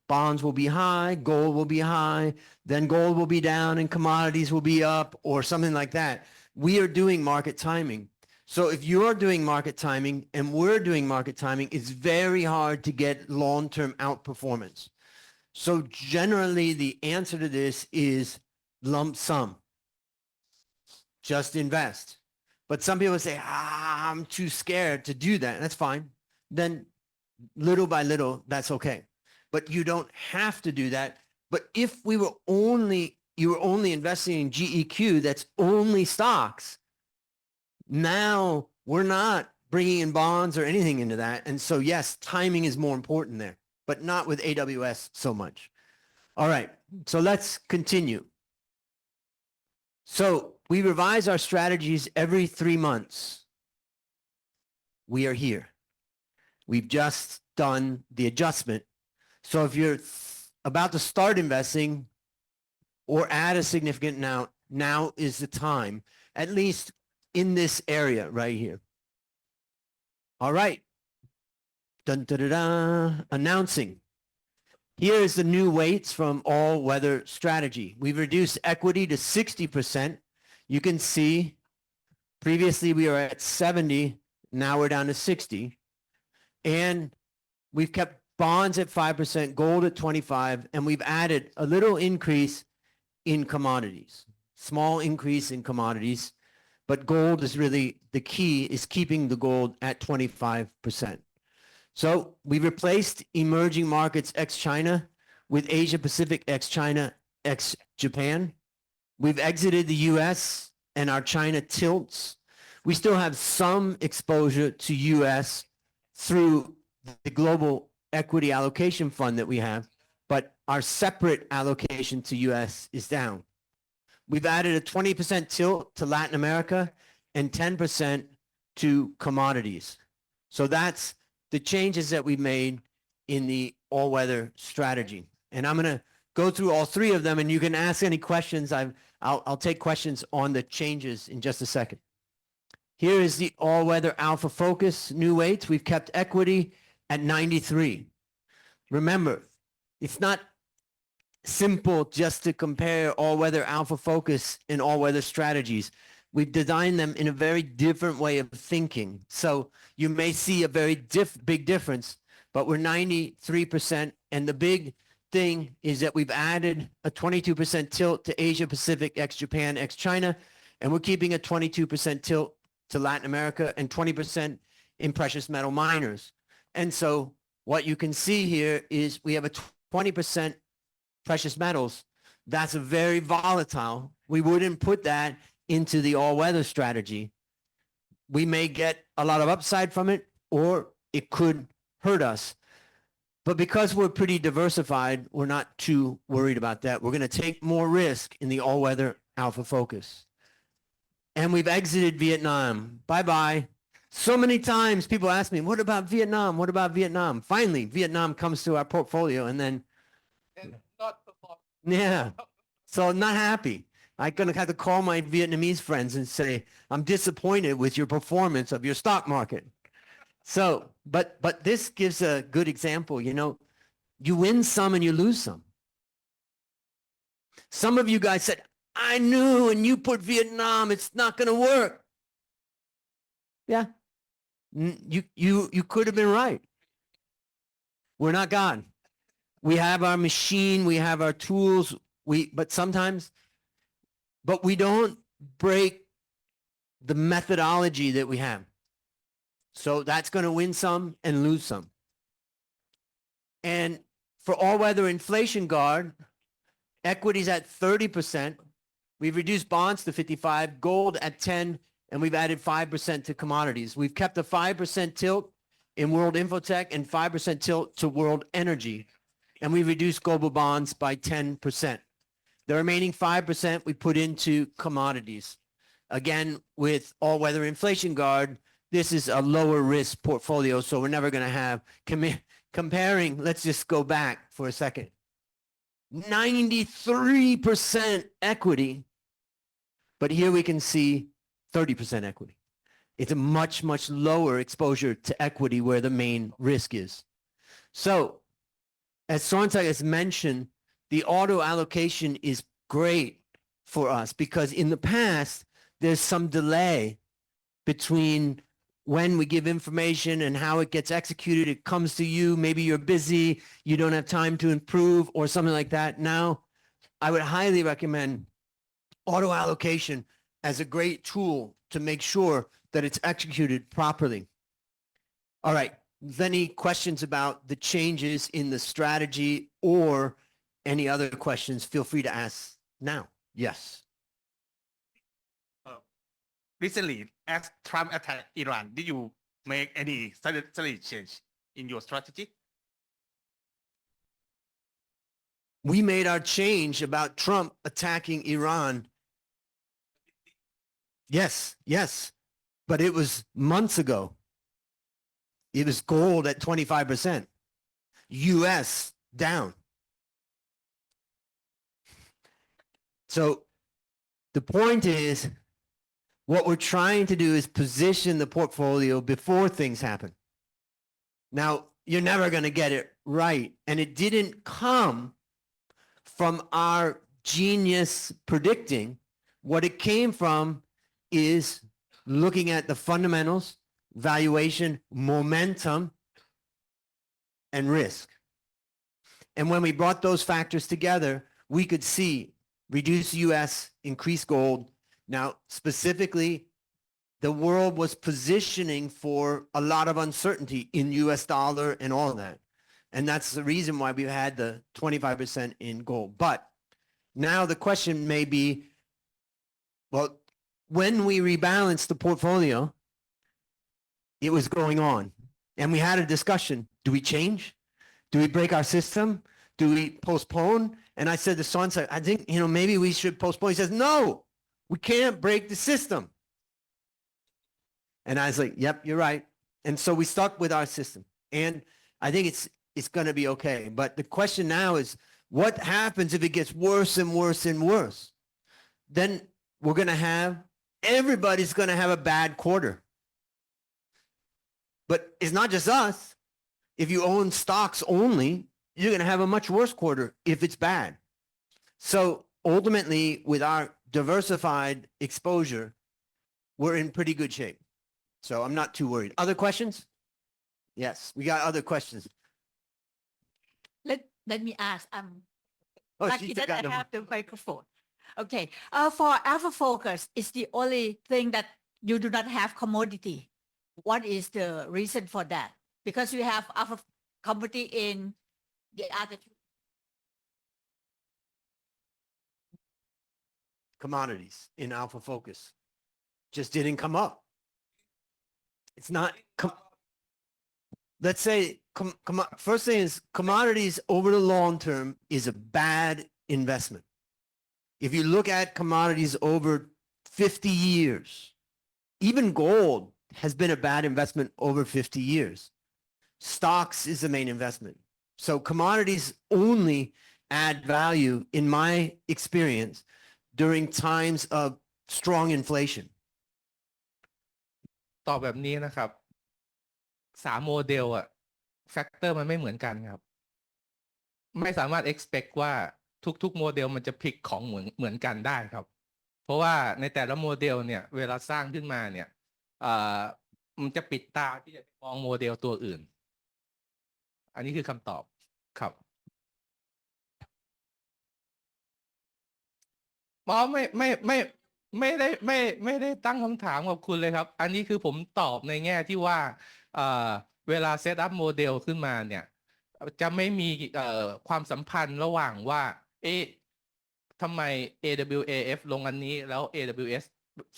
bonds will be high, gold will be high, then gold will be down and commodities will be up or something like that. We are doing market timing. So if you're doing market timing and we're doing market timing, it's very hard to get long-term outperformance. So generally, the answer to this is lump sum. Just invest. But some people say, I'm too scared to do that. That's fine. Then little by little, that's okay. But you don't have to do that. But if you were only investing in GEQ, that's only stocks. Now we're not bringing in bonds or anything into that. And so yes, timing is more important there, but not with AWS so much. All right, so let's continue. So we revise our strategies every 3 months. We are here. We've just done the adjustment. So if you're about to start investing or add a significant amount, now is the time, at least in this area right here. All right. Dun, da, da, da. Announcing. Here is the new weights from All Weather Strategy. We've reduced equity to 60%. You can see previously we were at 70. Now we're down to 60. And we've kept bonds at 5%, gold at 25, and we've added a little increase in commodities, small increase in commodities, but gold is really the key, is keeping the gold at 25%. So we replaced emerging markets ex-China with Asia Pacific ex-China ex-Japan. We've exited the US and our China tilts. We still have some exposure to US through the global equity allocation fund that we have, but our separate allocation to US is down. We've added a 20% tilt to Latin America and 10% to commodities. So that's the changes that we've made in the all-weather strategy. And I'm going to go through all three of them, and you can ask any questions. I'll take questions on the changes in just a second. Here is the all-weather Alpha Focus new weights. We've kept equity at 93. Remember, it's not simple just to compare all-weather Alpha Focus and all-weather strategies. We've designed them in a very different way of thinking. So you may see a very big difference, but we're 93%. And the big thing is that we've added a 22% tilt to Asia Pacific ex-Japan ex-China, and we're keeping a 22% tilt to Latin America and 20% in precious metal miners. And so what you can see here is we have a 20% precious metals. That's a very volatile. We wouldn't put that into the all-weather strategy. We may get a lot of upside from it, or it could hurt us. But because we're pretty diversified, we're not too worried about that. We're going to take more risk in the all-weather Alpha Focus. And we've exited Vietnam. Bye-bye. So many times people ask me, what about Vietnam? What about Vietnam? Finally, Vietnam comes to our portfolio and then, And not perform. yeah. So not happy. I'm going to have to call my Vietnamese friends and say, I'm disappointed with your performance of your stock market. So, but this gives a good example, you know, you win some and you lose some. Some of you guys said, I knew, and you put Vietnam, it's not going to work. Yeah. You could have been right. We're not God. We have our machine, we have our tools, but sometimes, but we don't break the methodology that we have. So that's going to win some and lose some. And for all-weather inflation guard, equities at 30%. We've reduced bonds to 55, gold at 10, and we've added 5% to commodities. We've kept a 5% tilt in World Infotech and 5% tilt to World Energy. And we reduced global bonds by 10%. The remaining 5% we put into commodities. Again, with all-weather inflation guard, this is a lower risk portfolio, so we're never going to have, comparing, let's just go back for a second. 93% equity, but here we can see 30% equity. It's a much, much lower exposure to equity where the main risk is. So, as Sontag has mentioned, the auto allocation is great for us because in the past, there's some delay between when we give information and how it gets executed. It comes to you, maybe you're busy, you don't have time to improve or something like that. Now, I would highly recommend auto allocation as a great tool to make sure that it's executed properly. All right, any questions about the changes in the strategy or any other questions, feel free to ask now. Yes. Recently, as Trump attacked Iran, did you make any strategy change in your strategy? We made our change about Trump attacking Iran. Yes, yes, but it was months ago. It was gold at 25%. US down. So the point is, what we're trying to do is position the portfolio before things happen. Now, you're never going to get it right. And it didn't come from our genius predicting. What it came from is looking at the fundamentals, valuation, momentum, and risk. And when we brought those factors together, we could see reduce US, increase gold. Now, specifically, the world was positioning for a lot of uncertainty in US dollar and all of that. And that's the reason why we had the 25% in gold. But now the question may be, well, when we rebalanced the portfolio, it was going on. And we had a discussion. Do we change? Do we break our system? Do we postpone? And I said to Sontag, I think, maybe we should postpone. He says, no, we can't break the system. And I was like, yep, you're right. And so we stuck with our system. And I think it's going to be okay. But the question now is, what happens if it gets worse and worse and worse? Then we're going to have, everybody's going to have a bad quarter. But it's not just us. If you own stocks only, you're going to have a much worse quarter if it's bad. So ultimately, with our diversified exposure, we're in pretty good shape. So I'm not too worried. Other questions? Yes, we got other questions. Let me ask. I'm Oh, lucky she's that got I them. have the microphone. Okay. For Alpha Focus, it's the only thing that you do not have commodity. What is the reason for that? Because we have Alpha commodity in the other two. Commodities in Alpha Focus just didn't come up. It's not, let's say, first thing is commodities over the long term is a bad investment. If you look at commodities over 50 years, even gold has been a bad investment over 50 years. Stocks is the main investment. So commodities only add value, in my experience, during times of strong inflation. ตอบแบบนี้นะครับ3โมเดลอะแฟกเตอร์มันไม่เหมือนกันครับ ไม่สามารถ expect ว่าทุกๆโมเดลมันจะพลิกของเหมือนกันได้ครับ เพราะว่าในแต่ละโมเดลเนี่ยเวลาสร้างขึ้นมาเนี่ยมันจะปิดตาที่จะมองโมเดลตัวอื่น อันนี้คือคำตอบครับ ไม่ได้ตั้งคำถามกับคุณเลยครับ อันนี้คือผมตอบในแง่ที่ว่าเวลาเซตอัพโมเดลขึ้นมาเนี่ยจะไม่มีความสัมพันธ์ระหว่างว่าทำไม AWAF ลงอันนี้แล้ว AWS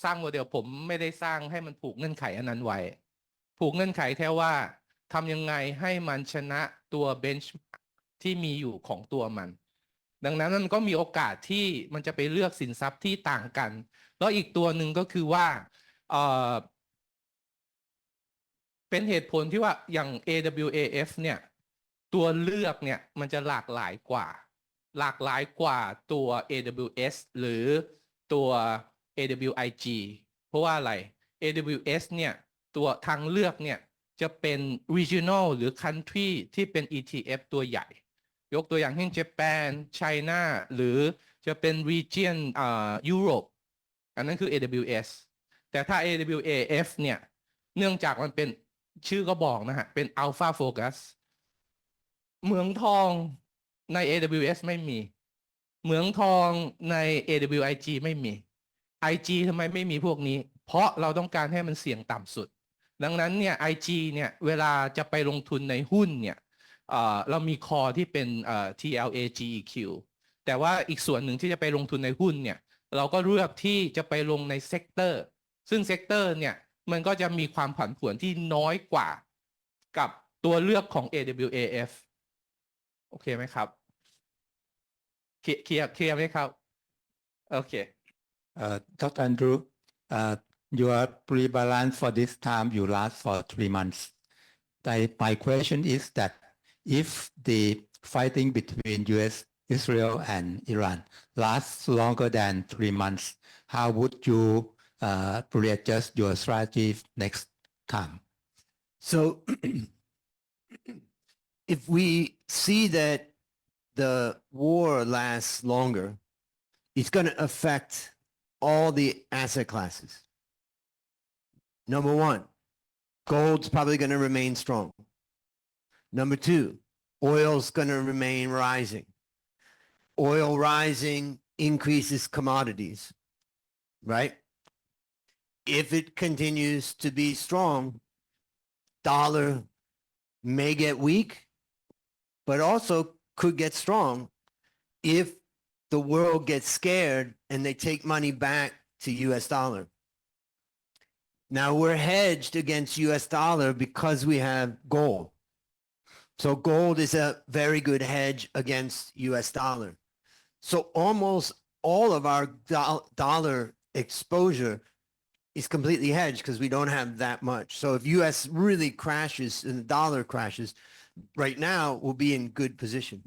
สร้างโมเดลผมไม่ได้สร้างให้มันผูกเงื่อนไขอันนั้นไว้ ผูกเงื่อนไขแค่ว่าทำยังไงให้มันชนะตัวเบนช์ที่มีอยู่ของตัวมัน ดังนั้นมันก็มีโอกาสที่มันจะไปเลือกสินทรัพย์ที่ต่างกัน แล้วอีกตัวหนึ่งก็คือว่าเป็นเหตุผลที่ว่าอย่าง AWAF เนี่ยตัวเลือกเนี่ยมันจะหลากหลายกว่าตัว AWS หรือตัว AWIG เพราะว่าอะไร AWS เนี่ยตัวทางเลือกเนี่ยจะเป็น regional หรือ country ที่เป็น ETF ตัวใหญ่ ยกตัวอย่างเช่น Japan China หรือจะเป็น region Europe อันนั้นคือ AWS แต่ถ้า AWAF เนี่ยเนื่องจากมันเป็นชื่อก็บอกนะฮะเป็น Alpha Focus เหมืองทองใน AWS ไม่มีเหมืองทองใน AWIG ไม่มี IG ทำไมไม่มีพวกนี้เพราะเราต้องการให้มันเสี่ยงต่ำสุดดังนั้นเนี่ย IG เนี่ยเวลาจะไปลงทุนในหุ้นเนี่ยเรามีคอที่เป็นTLAGEQ แต่ว่าอีกส่วนหนึ่งที่จะไปลงทุนในหุ้นเนี่ยเราก็เลือกที่จะไปลงในเซกเตอร์ซึ่งเซกเตอร์เนี่ยมันก็จะมีความผันผวนที่น้อยกว่ากับตัวเลือกของ AWAF โอเคไหมครับเคลียร์ไหมครับโอเค Dr. Andrew, your rebalance for this time you last for 3 months. My question is that if the fighting between US, Israel, and Iran lasts longer than 3 months, how would you readjust your strategy next time? So if we see that the war lasts longer, it's going to affect all the asset classes. Number one, gold's probably going to remain strong. Number two, oil's going to remain rising. Oil rising increases commodities, right? If it continues to be strong, dollar may get weak, but also could get strong if the world gets scared and they take money back to US dollar. Now we're hedged against US dollar because we have gold. So gold is a very good hedge against US dollar. So almost all of our dollar exposure is completely hedged because we don't have that much. So if US really crashes and the dollar crashes, right now we'll be in good position.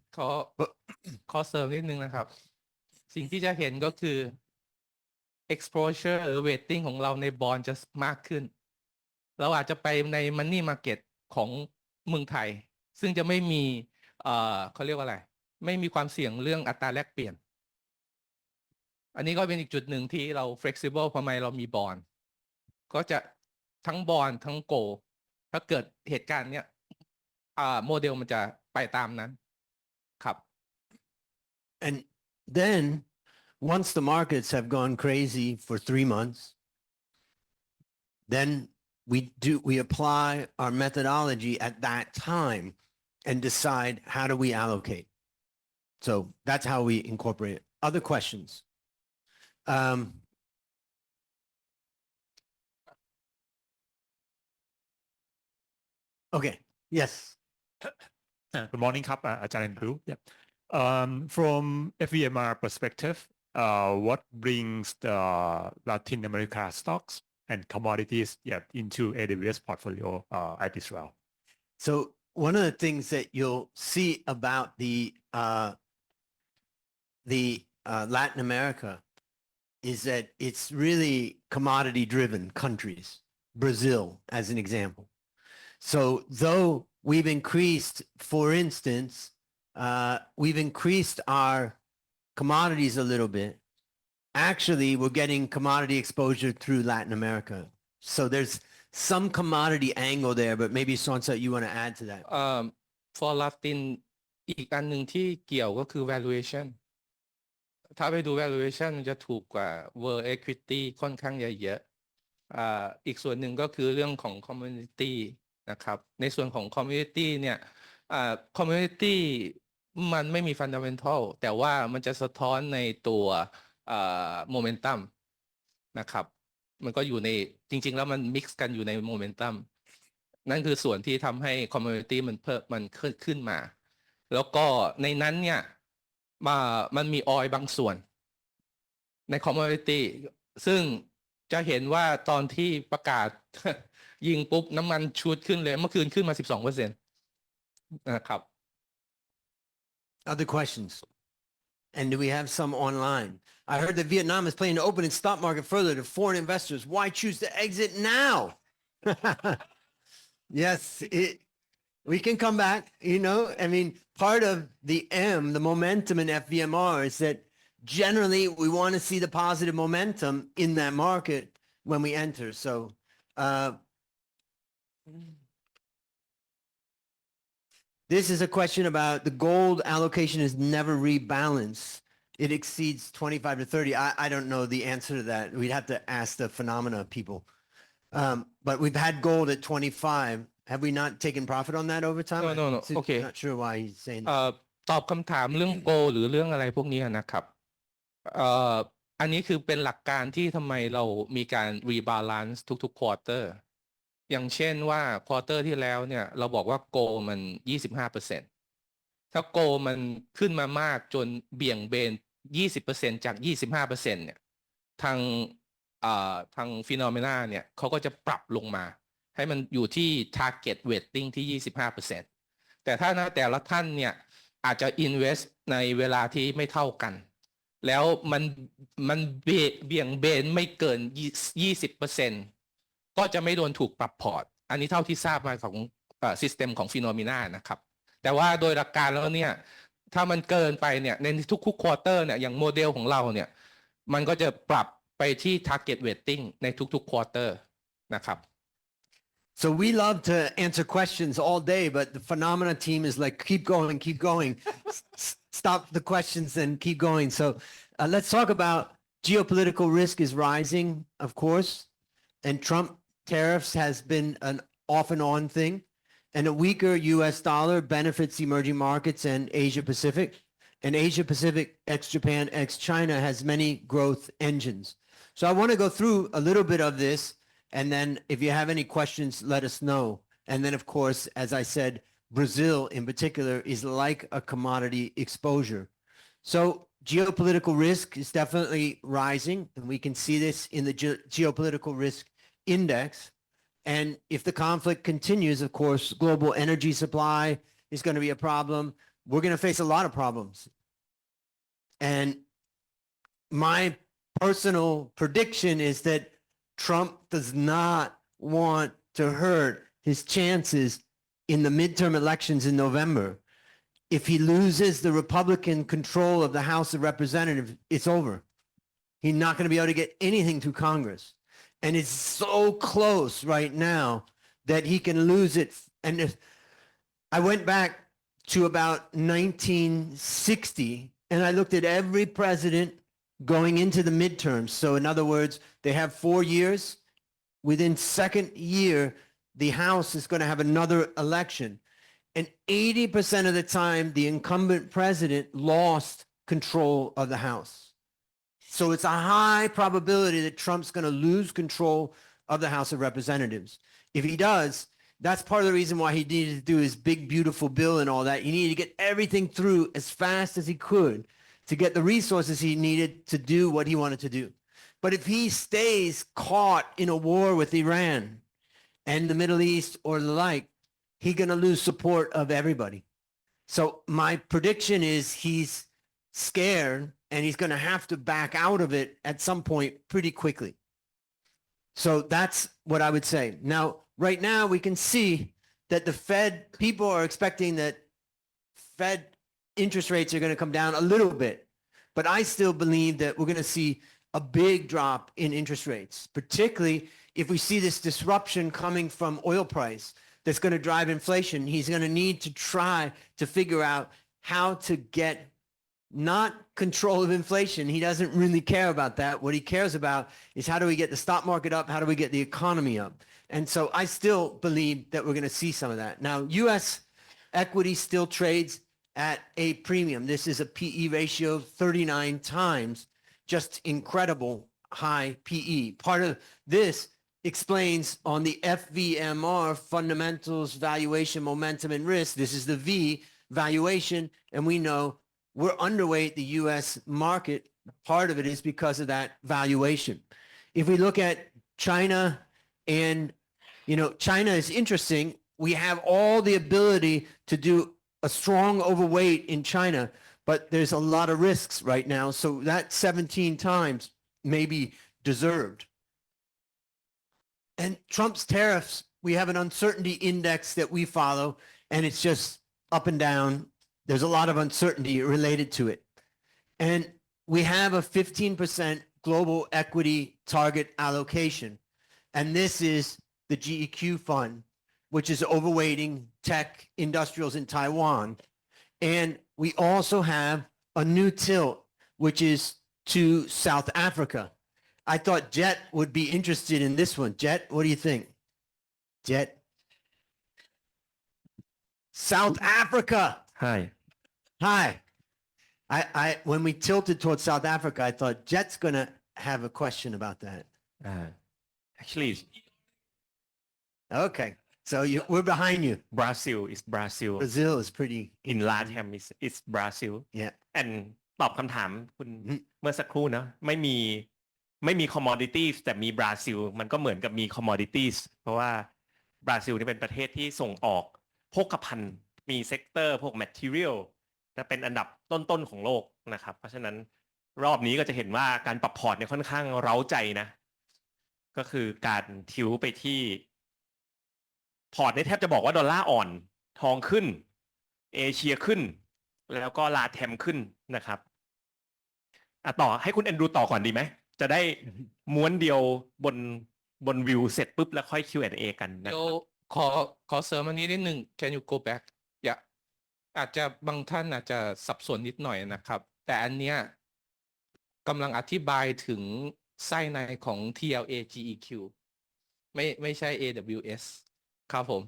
ขอเสริมนิดนึงนะครับ สิ่งที่จะเห็นก็คือ exposure หรือ weighting ของเราในบอนด์จะมากขึ้น เราอาจจะไปใน money market ของเมืองไทย ซึ่งจะไม่มีเขาเรียกว่าอะไร ไม่มีความเสี่ยงเรื่องอัตราแลกเปลี่ยน อันนี้ก็เป็นอีกจุดหนึ่งที่เรา flexible ทำไมเรามีบอนด์ก็จะทั้งบอนด์ทั้งโกลถ้าเกิดเหตุการณ์เนี้ยโมเดลมันจะไปตามนั้นครับ And then once the markets have gone crazy for 3 months, then we apply our methodology at that time and decide how do we allocate. So that's how we incorporate it. Other questions? Okay. Yes. Good morning ครับอาจารย์ Andrew. Yeah. From FVMR perspective, what brings the Latin America stocks and commodities into AWS portfolio at Israel? So one of the things that you'll see about the Latin America is that it's really commodity driven countries, Brazil as an example. So though we've increased, for instance, we've increased our commodities a little bit, actually we're getting commodity exposure through Latin America. So there's some commodity angle there, but maybe Sonsa, you want to add to that? For Latin อีกอันหนึ่งที่เกี่ยวก็คือ valuation ถ้าไปดู valuation มันจะถูกกว่า world equity ค่อนข้างเยอะอีกส่วนหนึ่งก็คือเรื่องของ community นะครับในส่วนของ community เนี่ยcommunity มันไม่มี fundamental แต่ว่ามันจะสะท้อนในตัวmomentum นะครับมันก็อยู่ในจริงๆแล้วมัน mix กันอยู่ใน momentum นั่นคือส่วนที่ทำให้ community มันขึ้นมาแล้วก็ในนั้นเนี่ยมันมี oil บางส่วนใน commodity ซึ่งจะเห็นว่าตอนที่ประกาศ ยิงปุ๊บน้ำมันชูดขึ้นเลยเมื่อคืนขึ้นมา 12% นะครับ Other questions? And do we have some online? I heard that Vietnam is planning to open its stock market further to foreign investors. Why choose to exit now? Yes, we can come back, you know, I mean, part of the momentum in FVMR is that generally we want to see the positive momentum in that market when we enter. So, this is a question about the gold allocation is never rebalanced. It exceeds 25 to 30. I don't know the answer to that. We'd have to ask the phenomena people. But we've had gold at 25. Have we not taken profit on that over time? No. Okay. Not sure why he's saying that. ตอบคำถามเรื่องโกหรือเรื่องอะไรพวกนี้นะครับอันนี้คือเป็นหลักการที่ทำไมเรามีการรีบาลานซ์ทุกๆควอเตอร์อย่างเช่นว่าควอเตอร์ที่แล้วเนี่ยเราบอกว่าโกมัน 25% ถ้าโกมันขึ้นมามากจนเบี่ยงเบน 20% จาก 25% เนี่ยทางฟีนอเมนาเนี่ยเขาก็จะปรับลงมาให้มันอยู่ที่ target weighting ที่ 25% แต่ถ้าแต่ละท่านเนี่ยอาจจะ invest ในเวลาที่ไม่เท่ากันแล้วมันเบี่ยงเบนไม่เกิน 20% ก็จะไม่โดนถูกปรับพอร์ตอันนี้เท่าที่ทราบมาของsystem ของฟีนอเมนานะครับแต่ว่าโดยหลักการแล้วเนี่ยถ้ามันเกินไปเนี่ยในทุกๆควอเตอร์เนี่ยอย่างโมเดลของเราเนี่ยมันก็จะปรับไปที่ target weighting ในทุกๆควอเตอร์นะครับ So we love to answer questions all day, but the phenomena team is like, keep going. Stop the questions and keep going. So let's talk about geopolitical risk is rising, of course, and Trump tariffs has been an off and on thing, and a weaker US dollar benefits emerging markets and Asia Pacific. And Asia Pacific, ex-Japan, ex-China has many growth engines. So I want to go through a little bit of this. And then if you have any questions, let us know. And then, of course, as I said, Brazil in particular is like a commodity exposure. So geopolitical risk is definitely rising. And we can see this in the geopolitical risk index. And if the conflict continues, of course, global energy supply is going to be a problem. We're going to face a lot of problems. And my personal prediction is that Trump does not want to hurt his chances in the midterm elections in November. If he loses the Republican control of the House of Representatives, it's over. He's not going to be able to get anything through Congress. And it's so close right now that he can lose it. And if I went back to about 1960 and I looked at every president going into the midterms. So in other words, they have 4 years. Within second year, the House is going to have another election. And 80% of the time, the incumbent president lost control of the House. So it's a high probability that Trump's going to lose control of the House of Representatives. If he does, That's part of the reason why he needed to do his big, beautiful bill and all that. He needed to get everything through as fast as he could to get the resources he needed to do what he wanted to do. But if he stays caught in a war with Iran and the Middle East or the like, he's going to lose support of everybody. So my prediction is he's scared and he's going to have to back out of it at some point pretty quickly. So that's what I would say. Now, right now we can see that the Fed, people are expecting that Fed interest rates are going to come down a little bit, but I still believe that we're going to see a big drop in interest rates, particularly if we see this disruption coming from oil price that's going to drive inflation. He's going to need to try to figure out how to get not control of inflation. He doesn't really care about that. What he cares about is how do we get the stock market up? How do we get the economy up? And so I still believe that we're going to see some of that. Now, U.S. equity still trades at a premium. This is a PE ratio of 39 times, just incredible high PE. Part of this explains on the FVMR, fundamentals, valuation, momentum, and risk. This is the V, valuation, and we know we're underweight the U.S. market. Part of it is because of that valuation. If we look at China, and, you know, China is interesting. We have all the ability to do a strong overweight in China, but there's a lot of risks right now. So that 17 times may be deserved. And Trump's tariffs, we have an uncertainty index that we follow, and it's just up and down. There's a lot of uncertainty related to it. And we have a 15% global equity target allocation. And this is the GEQ fund, which is overweighting tech industrials in Taiwan. And we also have a new tilt, which is to South Africa. I thought Jet would be interested in this one. Jet, what do you think? Jet? South Africa. Hi. Hi. When we tilted towards South Africa, I thought Jet's going to have a question about that. Actually, Okay. So we're behind you. Brazil is Brazil. Brazil is pretty. In LATAM is Brazil. Yeah. and ตอบคำถามคุณ อืม เมื่อสักครู่นะไม่มี commodities แต่มีบราซิลมันก็เหมือนกับมี commodities เพราะว่าบราซิลนี่เป็นประเทศที่ส่งออกโภคภัณฑ์มีเซกเตอร์พวก material จะเป็นอันดับต้นๆของโลกนะครับเพราะฉะนั้นรอบนี้ก็จะเห็นว่าการปรับพอร์ตเนี่ยค่อนข้างเร้าใจนะก็คือการทิวไปที่พอร์ตเนี่ยแทบจะบอกว่าดอลลาร์อ่อนทองขึ้นเอเชียขึ้นแล้วก็ลาแทมขึ้นนะครับต่อให้คุณแอนดรูต่อก่อนดีไหมจะได้ม้วนเดียวบนวิวเสร็จปุ๊บแล้วค่อย Q&A กันนะ เดี๋ยวขอเสริมอันนี้นิดนึง Can you go back อาจจะบางท่านอาจจะสับสนนิดหน่อยนะครับ แต่อันเนี้ยกำลังอธิบายถึงไส้ในของ TLA GEQ ไม่ใช่ AWS ครับผม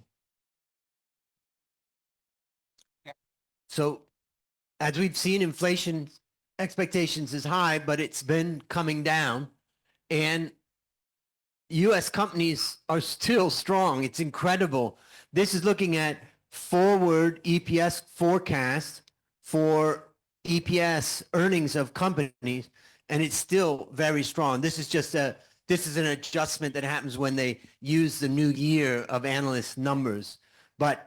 So as we've seen, inflation expectations is high, but it's been coming down, and U.S. companies are still strong. It's incredible. This is looking at forward EPS forecast for EPS earnings of companies, and it's still very strong. This is an adjustment that happens when they use the new year of analyst numbers. But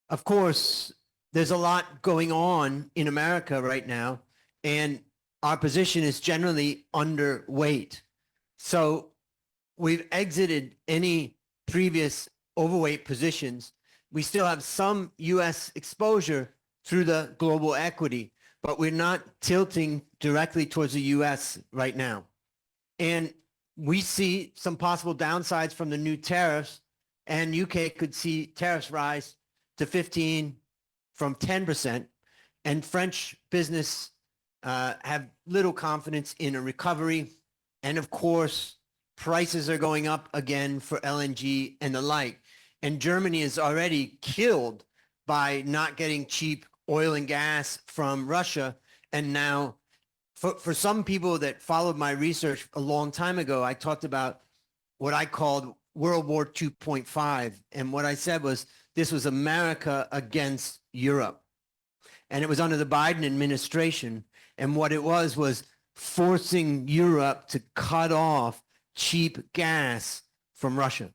of course, there's a lot going on in America right now, and our position is generally underweight. So we've exited any previous overweight positions. We still have some U.S. exposure through the global equity, but we're not tilting directly towards the U.S. right now. And we see some possible downsides from the new tariffs, and UK could see tariffs rise to 15 from 10%, and French business have little confidence in a recovery. And of course, prices are going up again for LNG and the like. And Germany is already killed by not getting cheap oil and gas from Russia. And now for some people that followed my research a long time ago, I talked about what I called World War 2.5. And what I said was this was America against Europe. And it was under the Biden administration. And what it was forcing Europe to cut off cheap gas from Russia.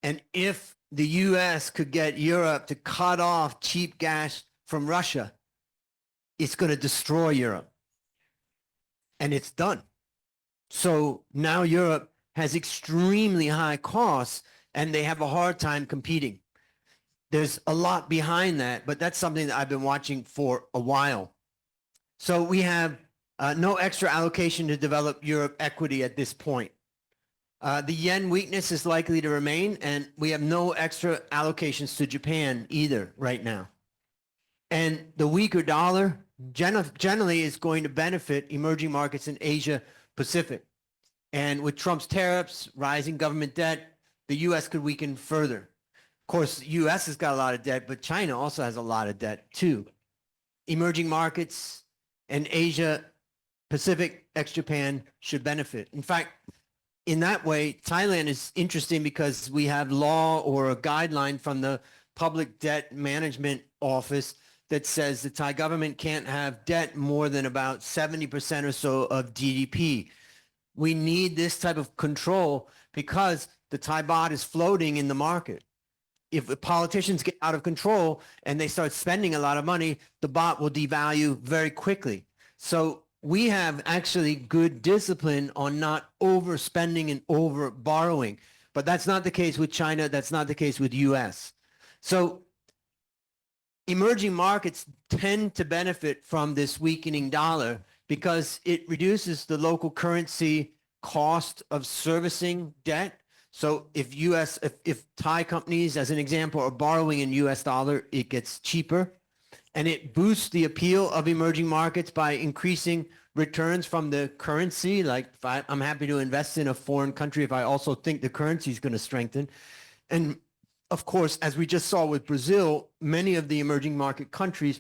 And if the US could get Europe to cut off cheap gas from Russia, it's going to destroy Europe. And it's done. So now Europe has extremely high costs and they have a hard time competing. There's a lot behind that, but that's something that I've been watching for a while. So we have no extra allocation to develop Europe equity at this point. The yen weakness is likely to remain, and we have no extra allocations to Japan either right now. And the weaker dollar generally is going to benefit emerging markets in Asia Pacific. And with Trump's tariffs, rising government debt, the U.S. could weaken further. Of course, the U.S. has got a lot of debt, but China also has a lot of debt too. Emerging markets and Asia Pacific ex-Japan should benefit. In fact, in that way, Thailand is interesting because we have law or a guideline from the Public Debt Management Office that says the Thai government can't have debt more than about 70% or so of GDP. We need this type of control because the Thai baht is floating in the market. If the politicians get out of control and they start spending a lot of money, the baht will devalue very quickly. So we have actually good discipline on not overspending and over borrowing, but that's not the case with China. That's not the case with US. So emerging markets tend to benefit from this weakening dollar because it reduces the local currency cost of servicing debt. So if Thai companies, as an example, are borrowing in US dollar, it gets cheaper. And it boosts the appeal of emerging markets by increasing returns from the currency. Like I'm happy to invest in a foreign country if I also think the currency is going to strengthen. And of course, as we just saw with Brazil, many of the emerging market countries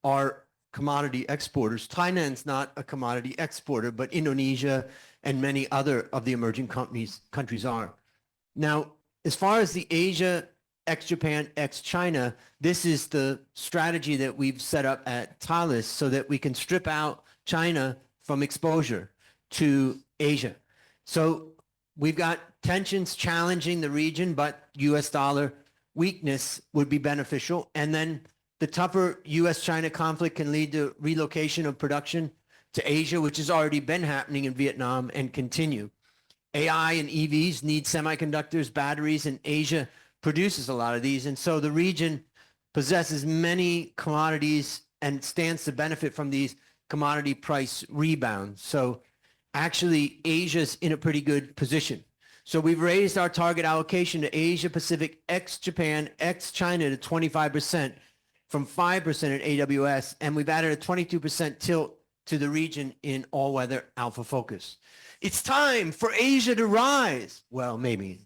are commodity exporters. Thailand's not a commodity exporter, but Indonesia and many other of the emerging countries are. Now, as far as the Asia ex-Japan, ex-China, this is the strategy that we've set up at Thales so that we can strip out China from exposure to Asia. So we've got tensions challenging the region, but US dollar weakness would be beneficial. And then the tougher US-China conflict can lead to relocation of production to Asia, which has already been happening in Vietnam and continue. AI and EVs need semiconductors, batteries, and Asia produces a lot of these. And so the region possesses many commodities and stands to benefit from these commodity price rebounds. So actually, Asia's in a pretty good position. So we've raised our target allocation to Asia Pacific ex-Japan, ex-China to 25% from 5% at AWS. And we've added a 22% tilt to the region in all-weather Alpha Focus. It's time for Asia to rise. Well, maybe,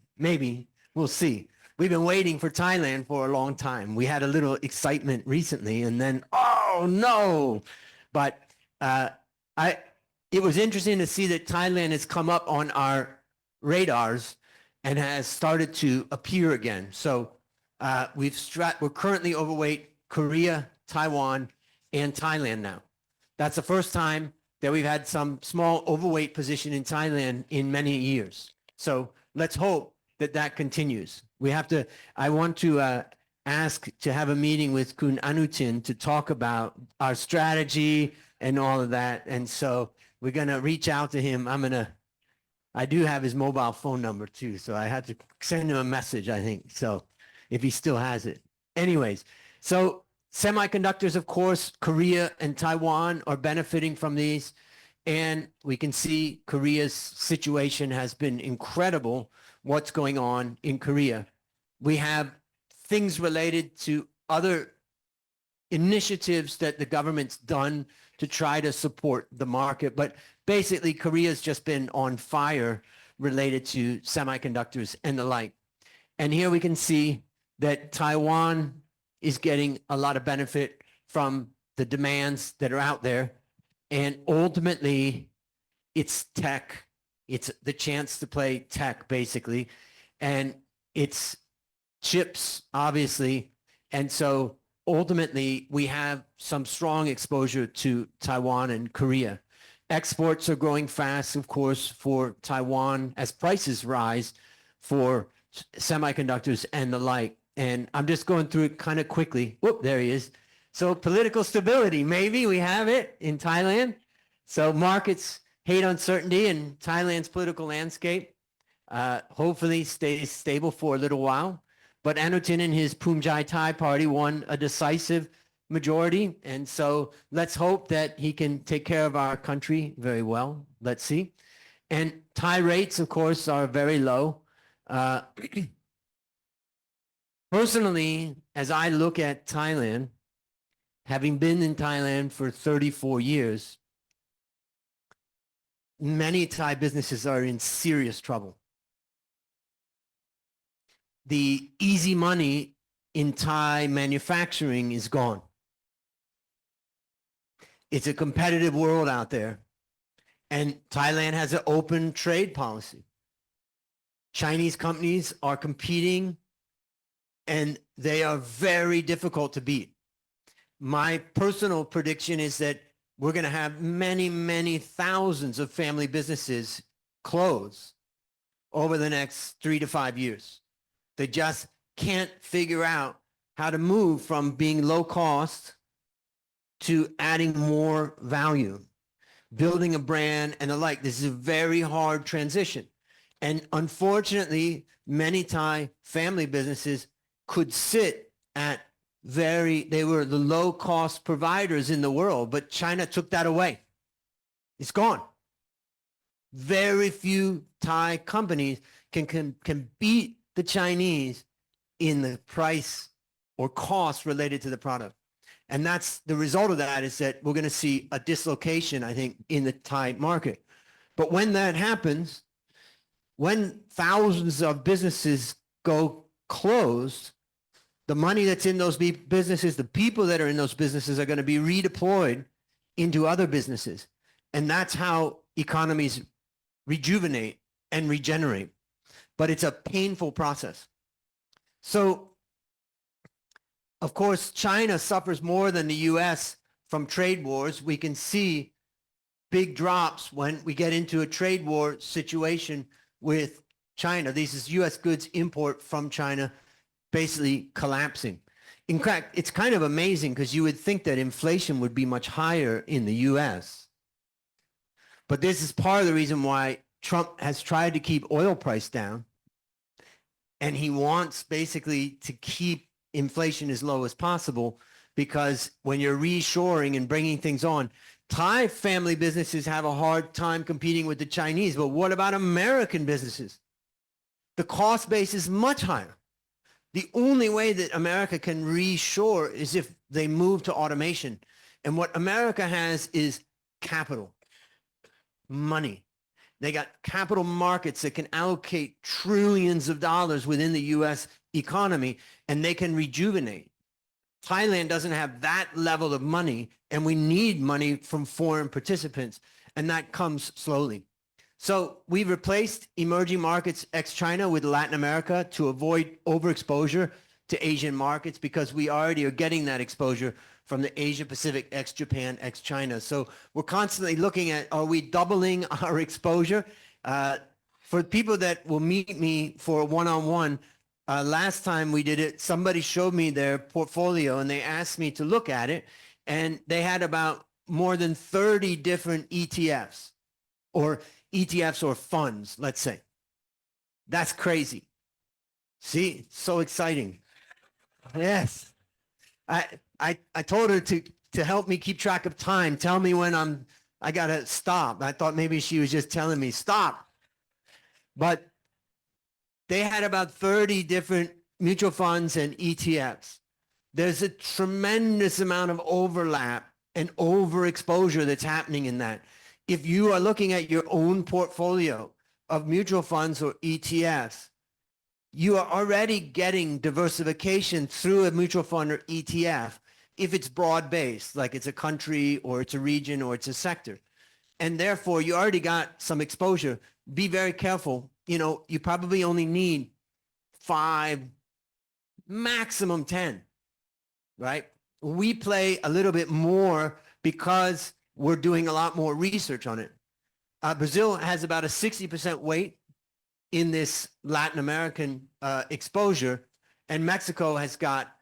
we'll see. We've been waiting for Thailand for a long time. We had a little excitement recently and then, oh no. But it was interesting to see that Thailand has come up on our radars and has started to appear again. So we're currently overweight Korea, Taiwan, and Thailand now. That's the first time that we've had some small overweight position in Thailand in many years. So let's hope that that continues. I want to ask to have a meeting with Kun Anutin to talk about our strategy and all of that. And so we're going to reach out to him. I do have his mobile phone number too. So I had to send him a message, I think. So if he still has it. Anyways, so semiconductors, of course, Korea and Taiwan are benefiting from these. And we can see Korea's situation has been incredible. What's going on in Korea. We have things related to other initiatives that the government's done to try to support the market. But basically, Korea's just been on fire related to semiconductors and the like. And here we can see that Taiwan is getting a lot of benefit from the demands that are out there. And ultimately, it's tech It's the chance to play tech, basically. And it's chips, obviously. And so ultimately, we have some strong exposure to Taiwan and Korea. Exports are growing fast, of course, for Taiwan as prices rise for semiconductors and the like. And I'm just going through it kind of quickly. Whoop, there he is. So political stability, maybe we have it in Thailand. So markets hate uncertainty, and Thailand's political landscape hopefully stays stable for a little while. But Anutin and his Phumjai Thai party won a decisive majority. And so let's hope that he can take care of our country very well. Let's see. And Thai rates, of course, are very low. Personally, as I look at Thailand, having been in Thailand for 34 years, many Thai businesses are in serious trouble. The easy money in Thai manufacturing is gone. It's a competitive world out there. And Thailand has an open trade policy. Chinese companies are competing, and they are very difficult to beat. My personal prediction is that we're going to have many, many thousands of family businesses close over the next 3 to 5 years. They just can't figure out how to move from being low cost to adding more value, building a brand and the like. This is a very hard transition. And unfortunately, many Thai family businesses could sit at they were the low cost providers in the world, but China took that away. It's gone. Very few Thai companies can beat the Chinese in the price or cost related to the product. And that's the result of that, is that we're going to see a dislocation, I think, in the Thai market. But when that happens, when thousands of businesses go closed, the money that's in those businesses, the people that are in those businesses are going to be redeployed into other businesses. And that's how economies rejuvenate and regenerate. But it's a painful process. So, of course, China suffers more than the US from trade wars. We can see big drops when we get into a trade war situation with China. This is US goods import from China basically collapsing. In fact, it's kind of amazing because you would think that inflation would be much higher in the US. But this is part of the reason why Trump has tried to keep oil price down. And he wants basically to keep inflation as low as possible, because when you're reshoring and bringing things on, Thai family businesses have a hard time competing with the Chinese. But what about American businesses? The cost base is much higher. The only way that America can reshore is if they move to automation. And what America has is capital, money. They got capital markets that can allocate trillions of dollars within the US economy, and they can rejuvenate. Thailand doesn't have that level of money, and we need money from foreign participants, and that comes slowly. So we replaced emerging markets ex-China with Latin America to avoid overexposure to Asian markets, because we already are getting that exposure from the Asia Pacific ex-Japan, ex-China. So we're constantly looking at, are we doubling our exposure? For people that will meet me for a one-on-one, last time we did it, somebody showed me their portfolio and they asked me to look at it, and they had about more than 30 different ETFs or funds, let's say. That's crazy. See, so exciting. Yes. I told her to help me keep track of time. Tell me when I got to stop. I thought maybe she was just telling me stop. But they had about 30 different mutual funds and ETFs. There's a tremendous amount of overlap and overexposure that's happening in that. If you are looking at your own portfolio of mutual funds or ETFs, you are already getting diversification through a mutual fund or ETF if it's broad-based, like it's a country or it's a region or it's a sector. And therefore you already got some exposure. Be very careful. You know, you probably only need 5, maximum 10, right? We play a little bit more because we're doing a lot more research on it. Brazil has about a 60% weight in this Latin American exposure, and Mexico has got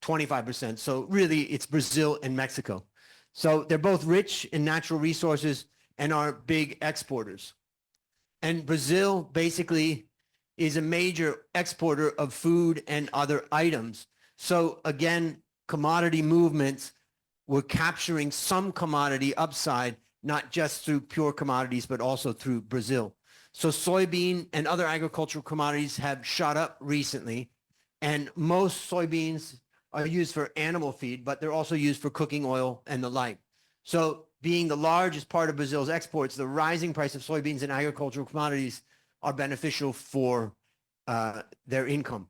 25%. So really it's Brazil and Mexico. So they're both rich in natural resources and are big exporters. And Brazil basically is a major exporter of food and other items. So again, commodity movements, we're capturing some commodity upside, not just through pure commodities, but also through Brazil. So soybean and other agricultural commodities have shot up recently, and most soybeans are used for animal feed, but they're also used for cooking oil and the like. So being the largest part of Brazil's exports, the rising price of soybeans and agricultural commodities are beneficial for their income.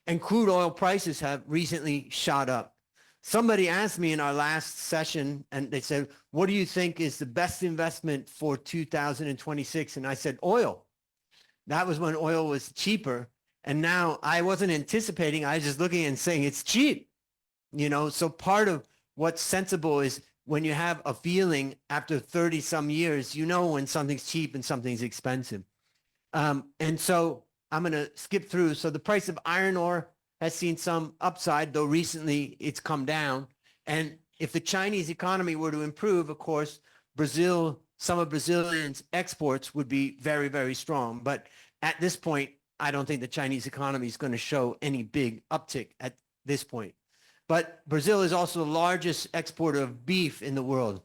And crude oil prices have recently shot up. Somebody asked me in our last session, and they said, what do you think is the best investment for 2026? And I said, oil. That was when oil was cheaper. And now I wasn't anticipating, I was just looking and saying it's cheap. You know, so part of what's sensible is when you have a feeling after 30 some years, you know when something's cheap and something's expensive. And so I'm going to skip through. So the price of iron ore has seen some upside, though recently it's come down. And if the Chinese economy were to improve, of course, Brazil, some of Brazilians' exports would be very, very strong. But at this point, I don't think the Chinese economy is going to show any big uptick at this point. But Brazil is also the largest exporter of beef in the world.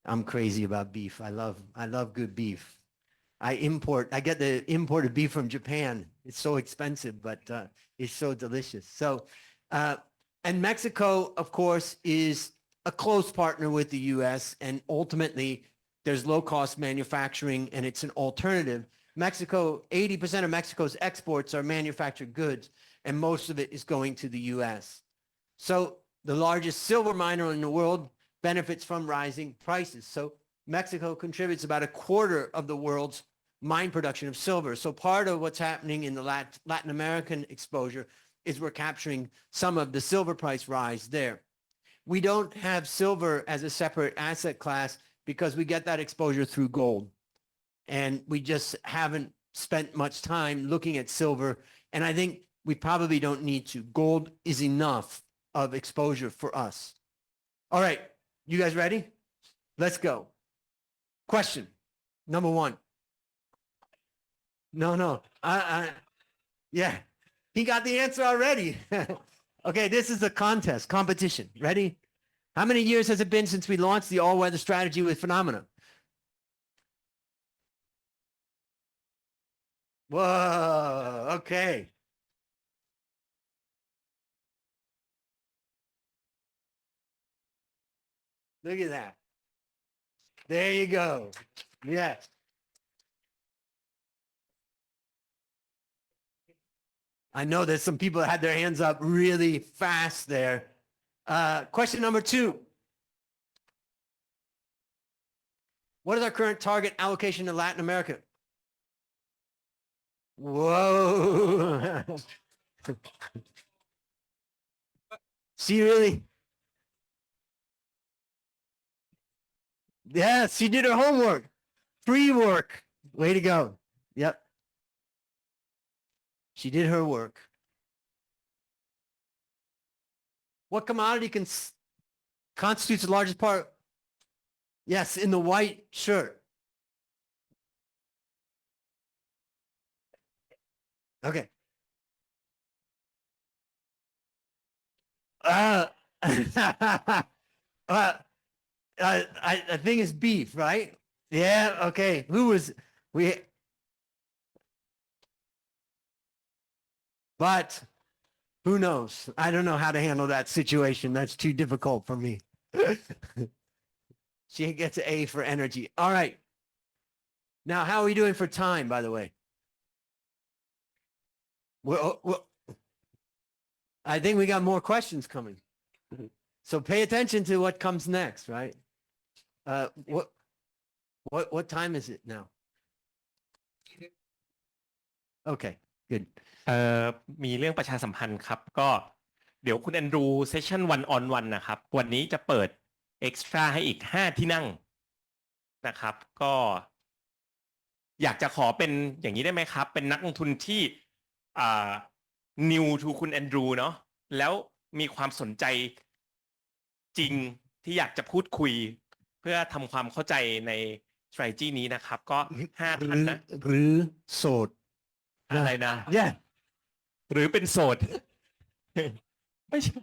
I'm crazy about beef. I love good beef. I get the imported beef from Japan. It's so expensive, but it's so delicious. So, and Mexico, of course, is a close partner with the US, and ultimately there's low-cost manufacturing, and it's an alternative. Mexico, 80% of Mexico's exports are manufactured goods, and most of it is going to the US. So the largest silver miner in the world benefits from rising prices. So Mexico contributes about a quarter of the world's mine production of silver. So part of what's happening in the Latin American exposure is we're capturing some of the silver price rise there. We don't have silver as a separate asset class because we get that exposure through gold. And we just haven't spent much time looking at silver. And I think we probably don't need to. Gold is enough of exposure for us. All right, you guys ready? Let's go. Question number 1. No. Yeah, he got the answer already. Okay, this is a competition. Ready? How many years has it been since we launched the all-weather strategy with Phenomena? Whoa, okay. Look at that. There you go. Yes. I know there's some people that had their hands up really fast there. Question number 2. What is our current target allocation to Latin America? Whoa. She really? Yeah, she did her homework. Pre-work. Way to go. Yep. She did her work. What commodity constitutes the largest part? Yes, in the white shirt. Okay. I think it's beef, right? Yeah, okay. But who knows? I don't know how to handle that situation. That's too difficult for me. She gets an A for energy. All right. Now, how are we doing for time, by the way? Well, I think we got more questions coming. So pay attention to what comes next, right? What time is it now? Okay, good. มีเรื่องประชาสัมพันธ์ครับ ก็เดี๋ยวคุณแอนดรูเซสชั่นวันออนวันนะครับ วันนี้จะเปิดเอ็กซ์ตร้าให้อีก5ที่นั่งนะครับ ก็อยากจะขอเป็นอย่างนี้ได้ไหมครับ เป็นนักลงทุนที่new to คุณแอนดรูเนาะแล้วมีความสนใจจริงที่อยากจะพูดคุย เพื่อทำความเข้าใจใน strategy นี้นะครับ ก็5ท่านนะ หรือโสด อะไรนะ Yeah. หรือเป็นโสด ไม่ใช่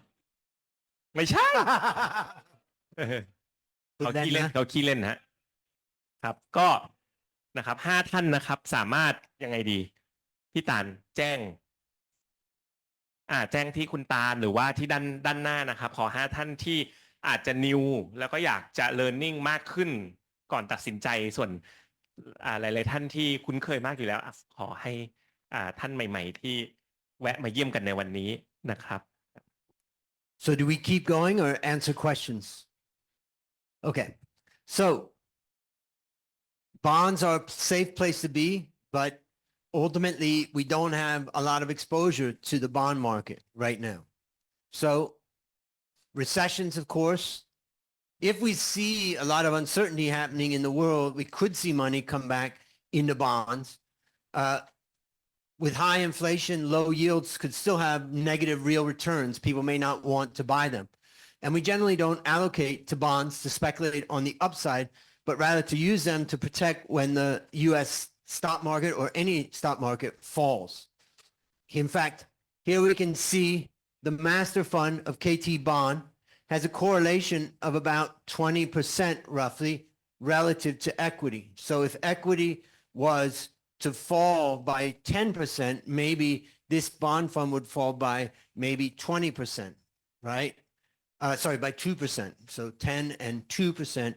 ไม่ใช่ เขาขี้เล่นเขาขี้เล่นฮะครับ ก็นะครับ5ท่านนะครับ สามารถยังไงดีพี่ตาลแจ้งแจ้งที่คุณตาลหรือว่าที่ด้านหน้านะครับ ขอ5ท่านที่อาจจะ new แล้วก็อยากจะ learning มากขึ้นก่อนตัดสินใจส่วนหลายๆท่านที่คุ้นเคยมากอยู่แล้วขอให้ท่านใหม่ๆที่แวะมาเยี่ยมกันในวันนี้นะครับ So do we keep going or answer questions? Okay. So bonds are a safe place to be, but ultimately we don't have a lot of exposure to the bond market right now. So recessions, of course, if we see a lot of uncertainty happening in the world, we could see money come back into bonds. With high inflation, low yields could still have negative real returns. People may not want to buy them. And we generally don't allocate to bonds to speculate on the upside, but rather to use them to protect when the US stock market or any stock market falls. In fact, here we can see the master fund of KT Bond has a correlation of about 20% roughly relative to equity. So if equity was to fall by 10%, maybe this bond fund would fall by maybe 20%, right? Sorry, by 2%. So 10 and 2%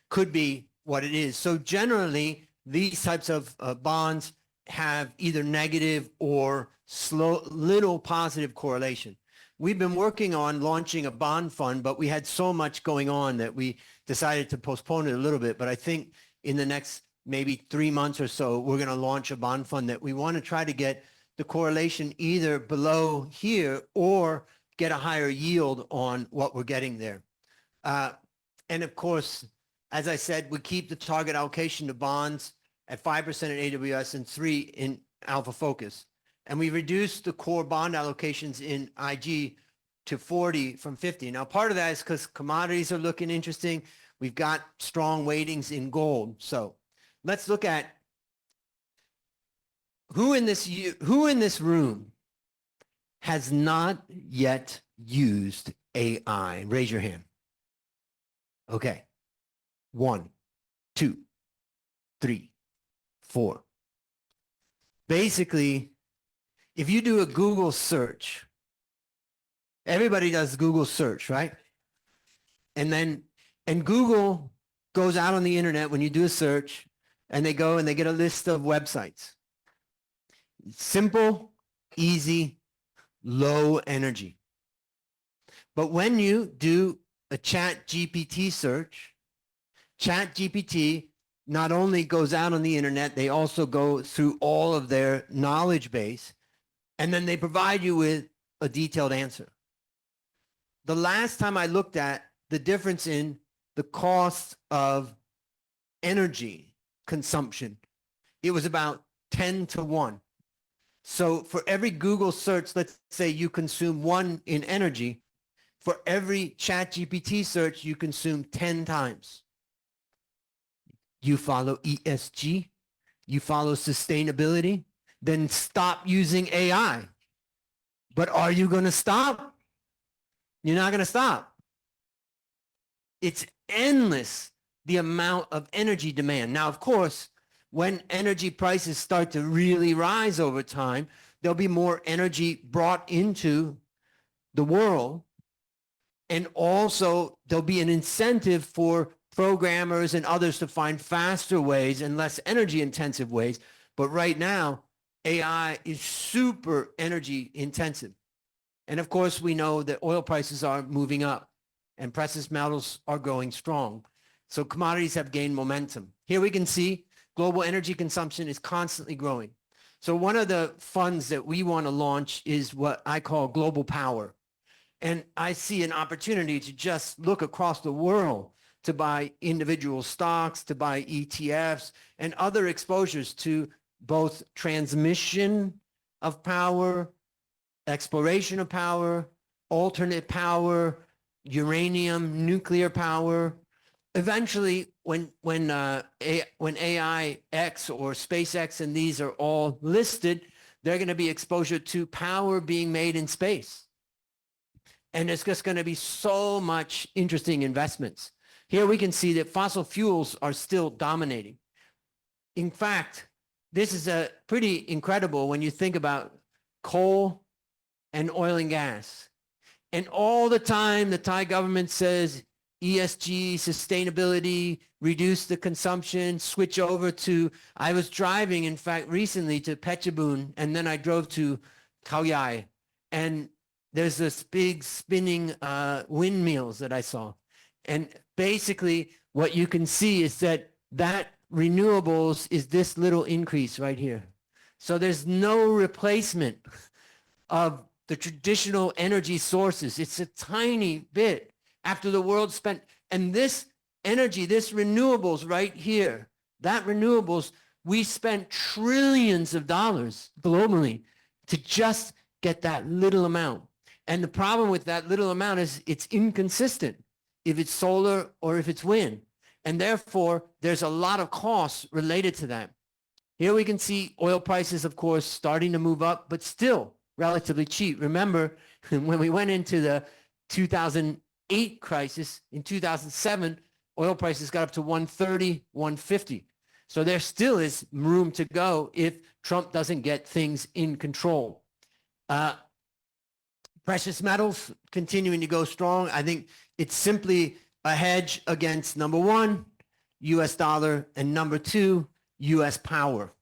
could be what it is. So generally, these types of bonds have either negative or little positive correlation. We've been working on launching a bond fund, but we had so much going on that we decided to postpone it a little bit. But I think in the next maybe 3 months or so, we're going to launch a bond fund that we want to try to get the correlation either below here or get a higher yield on what we're getting there. And of course, as I said, we keep the target allocation to bonds at 5% in AWS and 3% in Alpha Focus. And we reduced the core bond allocations in IG to 40 from 50. Now, part of that is because commodities are looking interesting. We've got strong weightings in gold. So let's look at who in this room has not yet used AI. Raise your hand. Okay. 1, 2, 3, 4. Basically, if you do a Google search, everybody does Google search, right? And Google goes out on the internet when you do a search, and they go and they get a list of websites. Simple, easy, low energy. But when you do a ChatGPT search, ChatGPT not only goes out on the internet, they also go through all of their knowledge base, and then they provide you with a detailed answer. The last time I looked at the difference in the cost of energy consumption, it was about 10 to 1. So for every Google search, let's say you consume 1 in energy, for every ChatGPT search, you consume 10 times. You follow ESG, you follow sustainability, then stop using AI. But are you going to stop? You're not going to stop. It's endless, the amount of energy demand. Now, of course, when energy prices start to really rise over time, there'll be more energy brought into the world. And also there'll be an incentive for programmers and others to find faster ways and less energy intensive ways. But right now, AI is super energy intensive. And of course, we know that oil prices are moving up and precious metals are going strong. So commodities have gained momentum. Here we can see global energy consumption is constantly growing. So one of the funds that we want to launch is what I call Global Power. And I see an opportunity to just look across the world to buy individual stocks, to buy ETFs, and other exposures to both transmission of power, exploration of power, alternate power, uranium, nuclear power. Eventually, when AIX or SpaceX and these are all listed, they're going to be exposure to power being made in space. And it's just going to be so much interesting investments. Here we can see that fossil fuels are still dominating. In fact, this is a pretty incredible when you think about coal and oil and gas. And all the time the Thai government says ESG, sustainability, reduce the consumption, switch over to, I was driving, in fact, recently to Phetchabun, and then I drove to Khao Yai, and there's this big spinning windmills that I saw. And basically what you can see is that renewables is this little increase right here. So there's no replacement of the traditional energy sources. It's a tiny bit after the world spent, and this energy, this renewables right here, that renewables, we spent trillions of dollars globally to just get that little amount. And the problem with that little amount is it's inconsistent if it's solar or if it's wind. And therefore, there's a lot of costs related to that. Here we can see oil prices, of course, starting to move up, but still relatively cheap. Remember, when we went into the 2008 crisis, in 2007, oil prices got up to 130, 150. So there still is room to go if Trump doesn't get things in control. Precious metals continuing to go strong. I think it's simply a hedge against, number one, US dollar, and number two, US power.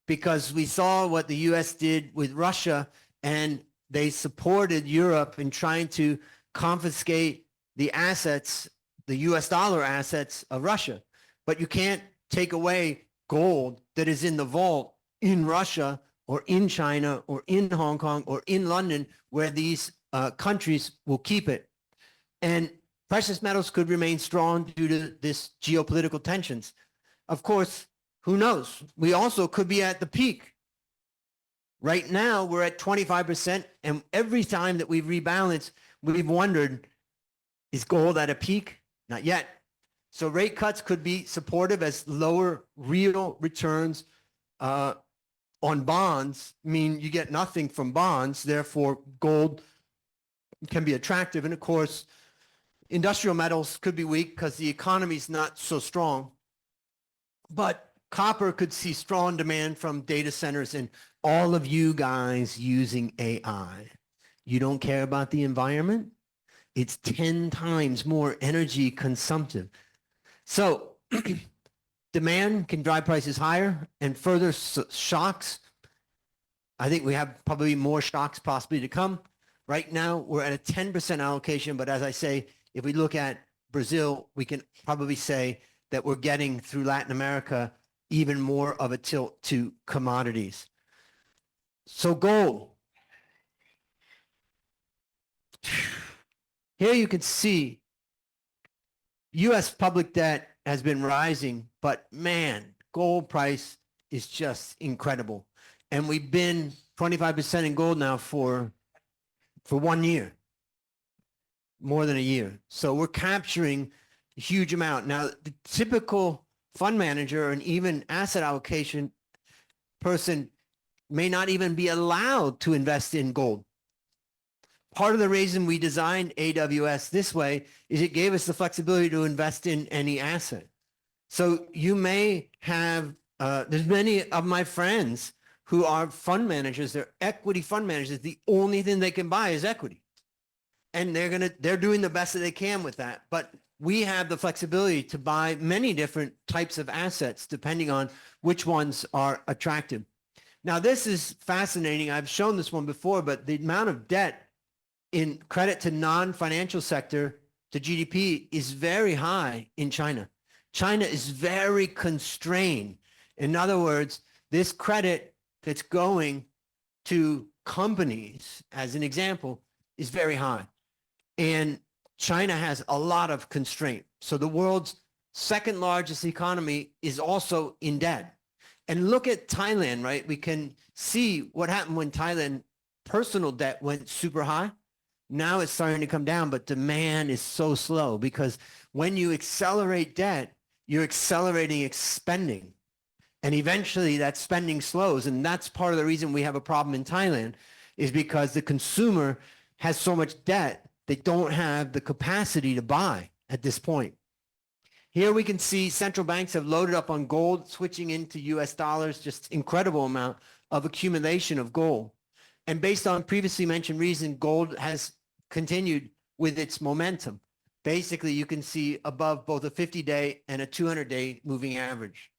Because we saw what the US did with Russia, and they supported Europe in trying to confiscate the assets, the US dollar assets of Russia. But you can't take away gold that is in the vault in Russia or in China or in Hong Kong or in London, where these countries will keep it. And precious metals could remain strong due to this geopolitical tensions. Of course, who knows? We also could be at the peak. Right now, we're at 25%, and every time that we've rebalanced, we've wondered, is gold at a peak? Not yet. So rate cuts could be supportive as lower real returns on bonds mean you get nothing from bonds. Therefore, gold can be attractive. And of course, industrial metals could be weak because the economy is not so strong. But copper could see strong demand from data centers and all of you guys using AI. You don't care about the environment? It's 10 times more energy consumptive. So demand can drive prices higher, and further shocks. I think we have probably more shocks possibly to come. Right now, we're at a 10% allocation, but as I say, if we look at Brazil, we can probably say that we're getting through Latin America even more of a tilt to commodities. So gold. Here you can see U.S. public debt has been rising, but man, gold price is just incredible. And we've been 25% in gold now for 1 year, more than a year. So we're capturing a huge amount. Now, the typical fund manager and even asset allocation person may not even be allowed to invest in gold. Part of the reason we designed AWS this way is it gave us the flexibility to invest in any asset. So you may have, there's many of my friends who are fund managers, they're equity fund managers. The only thing they can buy is equity. And they're doing the best that they can with that. But we have the flexibility to buy many different types of assets depending on which ones are attractive. Now, this is fascinating. I've shown this one before, but the amount of debt in credit to non-financial sector to GDP is very high in China. China is very constrained. In other words, this credit that's going to companies, as an example, is very high. And China has a lot of constraint. So the world's second largest economy is also in debt. And look at Thailand, right? We can see what happened when Thailand personal debt went super high. Now it's starting to come down, but demand is so slow because when you accelerate debt, you're accelerating spending. And eventually that spending slows. And that's part of the reason we have a problem in Thailand is because the consumer has so much debt, they don't have the capacity to buy at this point. Here we can see central banks have loaded up on gold, switching into US dollars, just incredible amount of accumulation of gold. And based on previously mentioned reason, gold has continued with its momentum. Basically, you can see above both a 50-day and a 200-day moving average.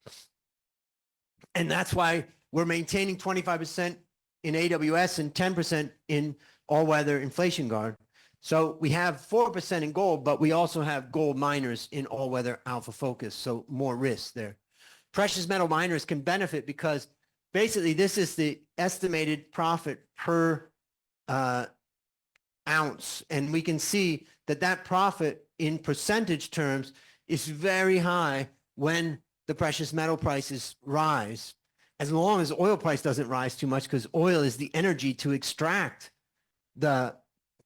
And that's why we're maintaining 25% in AWS and 10% in all-weather inflation guard. So we have 4% in gold, but we also have gold miners in all-weather alpha focus, so more risk there. Precious metal miners can benefit because basically this is the estimated profit per ounce. And we can see that that profit in percentage terms is very high when the precious metal prices rise, as long as oil price doesn't rise too much, because oil is the energy to extract the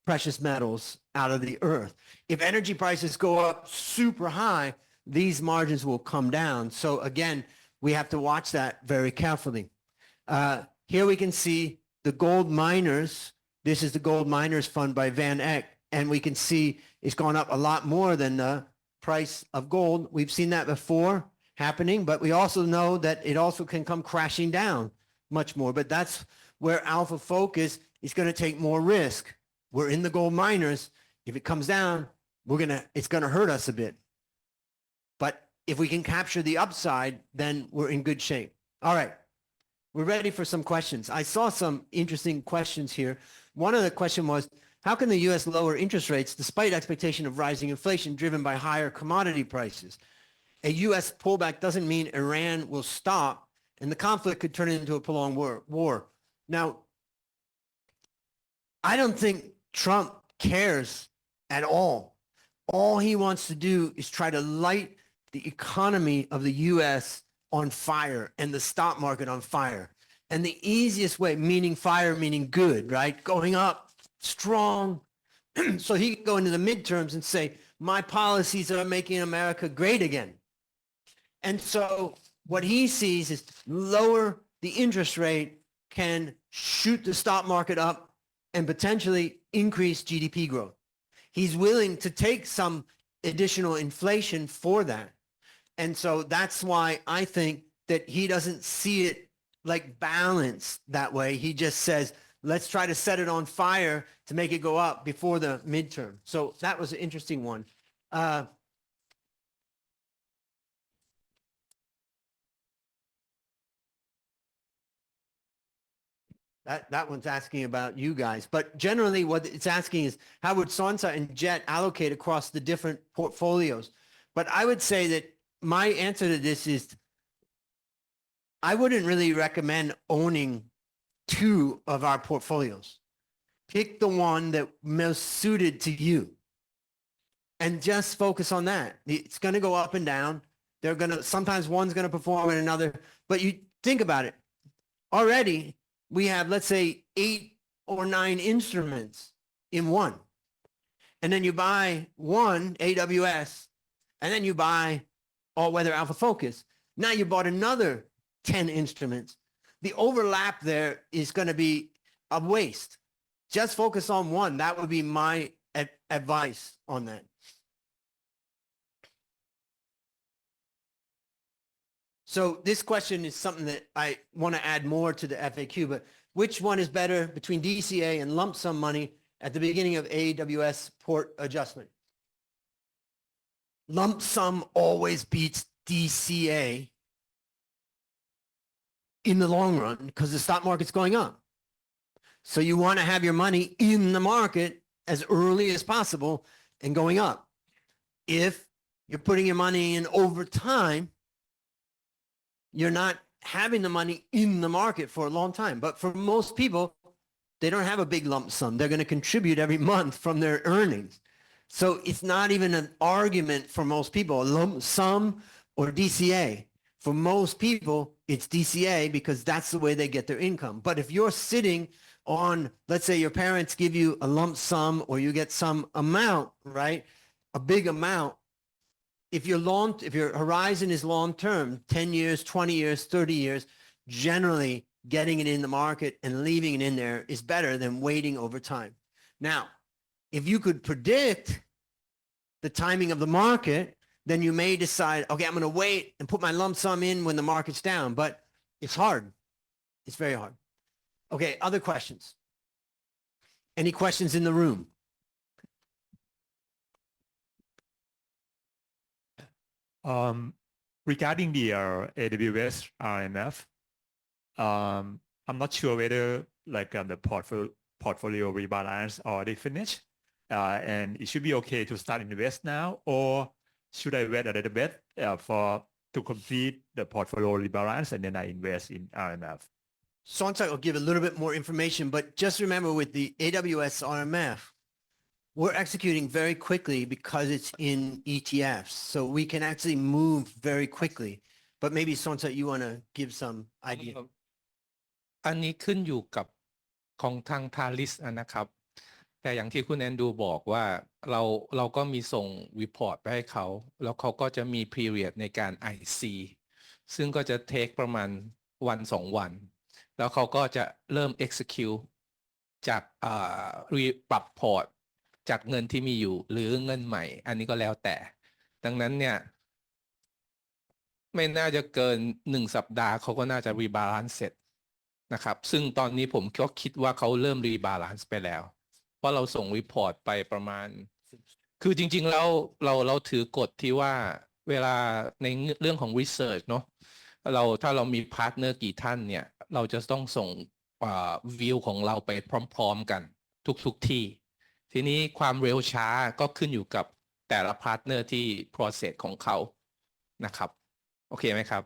precious metals out of the earth. If energy prices go up super high, these margins will come down. So again, we have to watch that very carefully. Here we can see the gold miners. This is the Gold Miners Fund by Van Eck, and we can see it's gone up a lot more than the price of gold. We've seen that before happening, but we also know that it also can come crashing down much more. But that's where Alpha Focus is going to take more risk. We're in the gold miners. If it comes down, it's going to hurt us a bit. But if we can capture the upside, then we're in good shape. All right. We're ready for some questions. I saw some interesting questions here. One of the question was, how can the U.S. lower interest rates despite expectation of rising inflation driven by higher commodity prices? A U.S. pullback doesn't mean Iran will stop, and the conflict could turn into a prolonged war. Now, I don't think Trump cares at all. All he wants to do is try to light the economy of the U.S. on fire and the stock market on fire. And the easiest way, meaning fire, meaning good, right? Going up strong. So he can go into the midterms and say, my policies are making America great again. And so what he sees is lower the interest rate can shoot the stock market up and potentially increase GDP growth. He's willing to take some additional inflation for that. And so that's why I think that he doesn't see it like balanced that way. He just says, let's try to set it on fire to make it go up before the midterm. So that was an interesting one. That one's asking about you guys. But generally what it's asking is, how would Sonsa and Jet allocate across the different portfolios? But I would say that my answer to this is, I wouldn't really recommend owning two of our portfolios. Pick the one that most suited to you and just focus on that. It's going to go up and down. Sometimes one's going to perform and another, but you think about it. Already we have, let's say, 8 or 9 instruments in one. And then you buy one AWS, and then you buy all-weather Alpha Focus. Now you bought another 10 instruments. The overlap there is going to be a waste. Just focus on one. That would be my advice on that. So this question is something that I want to add more to the FAQ, but which one is better between DCA and lump sum money at the beginning of AWS port adjustment? Lump sum always beats DCA in the long run because the stock market's going up. So you want to have your money in the market as early as possible and going up. if you're putting your money in over time, you're not having the money in the market for a long time. But for most people, they don't have a big lump sum. They're going to contribute every month from their earnings. So it's not even an argument for most people, a lump sum or DCA. For most people, it's DCA because that's the way they get their income. But if you're sitting on, let's say your parents give you a lump sum or you get some amount, right? A big amount. If your horizon is long-term, 10 years, 20 years, 30 years, generally getting it in the market and leaving it in there is better than waiting over time. Now, if you could predict the timing of the market, then you may decide, okay, I'm going to wait and put my lump sum in when the market's down, but it's hard. It's very hard. Okay, other questions? Any questions in the room? Regarding the AWS RMF, I'm not sure whether like the portfolio rebalance already finished, and it should be okay to start invest now, or should I wait a little bit to complete the portfolio rebalance and then I invest in RMF? Sontak will give a little bit more information, but just remember with the AWS RMF, we're executing very quickly because it's in ETFs. So we can actually move very quickly. But maybe Sontak, you want to give some idea? อันนี้ขึ้นอยู่กับของทางทาริสนะครับ แต่อย่างที่คุณแอนดูบอกว่าเราก็มีส่งรีพอร์ตไปให้เขาแล้วเขาก็จะมี period ในการ IC ซึ่งก็จะเทคประมาณวัน2 วันแล้วเขาก็จะเริ่ม execute จากปรับพอร์ตจากเงินที่มีอยู่หรือเงินใหม่อันนี้ก็แล้วแต่ดังนั้นเนี่ยไม่น่าจะเกิน1 สัปดาห์เขาก็น่าจะรีบาลานซ์เสร็จนะครับซึ่งตอนนี้ผมก็คิดว่าเขาเริ่มรีบาลานซ์ไปแล้วเพราะเราส่งรีพอร์ตไปประมาณคือจริงๆแล้วเราถือกฎที่ว่าเวลาในเรื่องของ research เนาะถ้าเรามีพาร์ทเนอร์กี่ท่านเนี่ยเราจะต้องส่งวิวของเราไปพร้อมๆกันทุกที่ทีนี้ความเร็วช้าก็ขึ้นอยู่กับแต่ละพาร์ทเนอร์ที่ process ของเขานะครับโอเคไหมครับ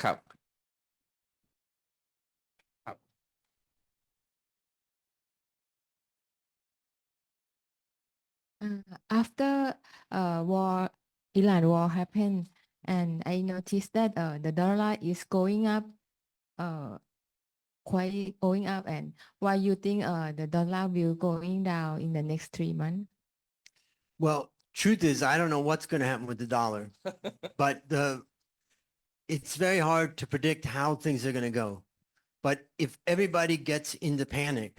ครับ After Iran war happened, and I noticed that the dollar is going up, quite going up. And why you think the dollar will going down in the next 3 months? Well, truth is, I don't know what's going to happen with the dollar, but it's very hard to predict how things are going to go. But if everybody gets into panic,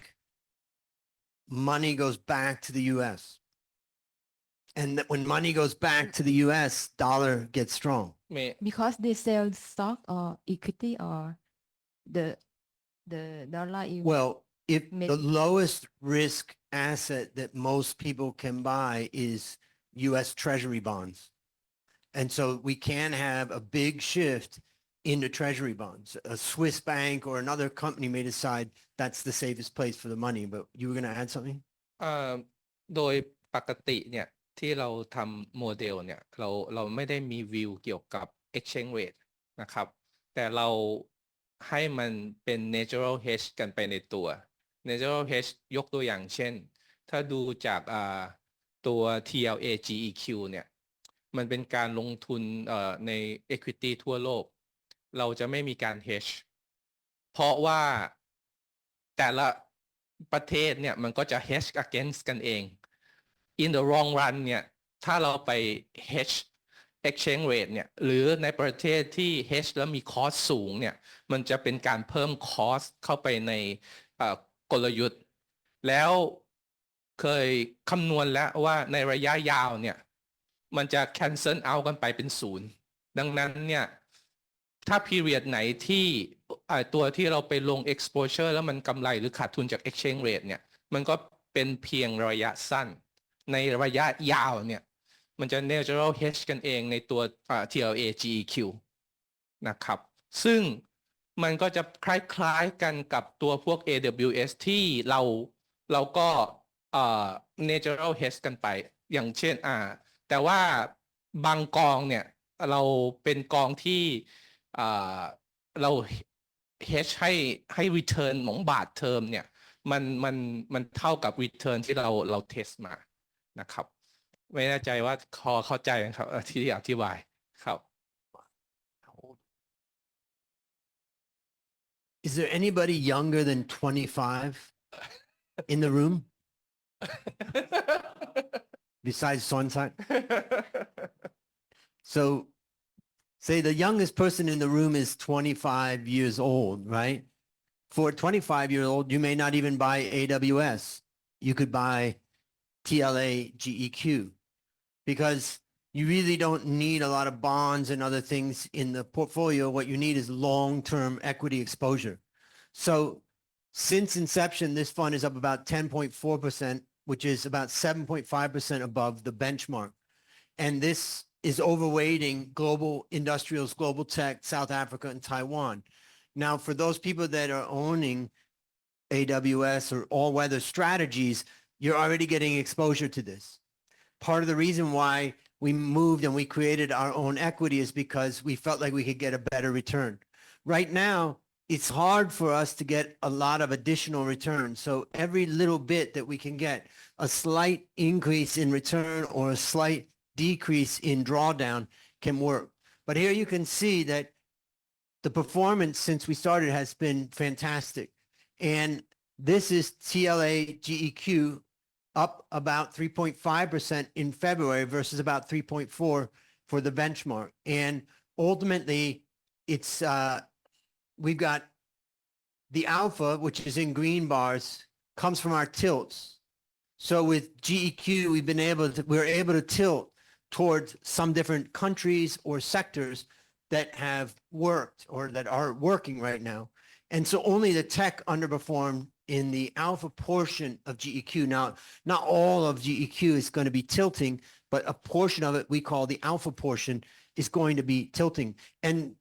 money goes back to the U.S. And when money goes back to the U.S., dollar gets strong. Because they sell stock or equity or the dollar. Well, if Mid- the lowest risk asset that most people can buy is U.S. Treasury bonds. And so we can have a big shift into Treasury bonds. A Swiss bank or another company may decide that's the safest place for the money. But you were going to add something? โดยปกติเนี่ยที่เราทำโมเดลเนี่ยเราไม่ได้มีวิวเกี่ยวกับ exchange rate นะครับแต่เราให้มันเป็น natural hedge กันไปในตัว natural hedge ยกตัวอย่างเช่นถ้าดูจากตัว TLA GEQ เนี่ยมันเป็นการลงทุนใน equity ทั่วโลกเราจะไม่มีการ hedge เพราะว่าแต่ละประเทศเนี่ยมันก็จะ hedge against กันเอง in the long run เนี่ยถ้าเราไป hedge exchange rate เนี่ยหรือในประเทศที่ hedge แล้วมี cost สูงเนี่ยมันจะเป็นการเพิ่ม cost เข้าไปในกลยุทธ์แล้วเคยคำนวณแล้วว่าในระยะยาวเนี่ยมันจะ cancel out กันไปเป็น0ดังนั้นเนี่ยถ้า period ไหนที่ตัวที่เราไปลง exposure แล้วมันกำไรหรือขาดทุนจาก exchange rate เนี่ยมันก็เป็นเพียงระยะสั้นในระยะยาวเนี่ยมันจะ natural hedge กันเองในตัวTLA GEQ นะครับซึ่งมันก็จะคล้ายๆกันกับตัวพวก AWS ที่เราก็natural hedge กันไปอย่างเช่น แต่ว่าบางกองเนี่ยเราเป็นกองที่เรา hedge ให้ return ของบาทเทอมเนี่ยมันเท่ากับ return ที่เรา test มานะครับไม่แน่ใจว่าเข้าใจไหมครับที่อธิบายครับ Is there anybody younger than 25 in the room besides Sonsak? So say the youngest person in the room is 25 years old, right? For a 25-year-old, you may not even buy AWS. You could buy TLA GEQ because you really don't need a lot of bonds and other things in the portfolio. What you need is long-term equity exposure. So since inception, this fund is up about 10.4%, which is about 7.5% above the benchmark. And this is overweighting global industrials, global tech, South Africa, and Taiwan. Now, for those people that are owning AWS or all-weather strategies, you're already getting exposure to this. Part of the reason why we moved and we created our own equity is because we felt like we could get a better return. Right now, it's hard for us to get a lot of additional return. So every little bit that we can get, a slight increase in return or a slight decrease in drawdown can work. But here you can see that the performance since we started has been fantastic. And this is TLA GEQ up about 3.5% in February versus about 3.4 for the benchmark. And ultimately, it's we've got the alpha, which is in green bars, comes from our tilts. So with GEQ, we're able to tilt towards some different countries or sectors that have worked or that are working right now. And so only the tech underperformed in the alpha portion of GEQ. Now, not all of GEQ is going to be tilting, but a portion of it we call the alpha portion is going to be tilting. And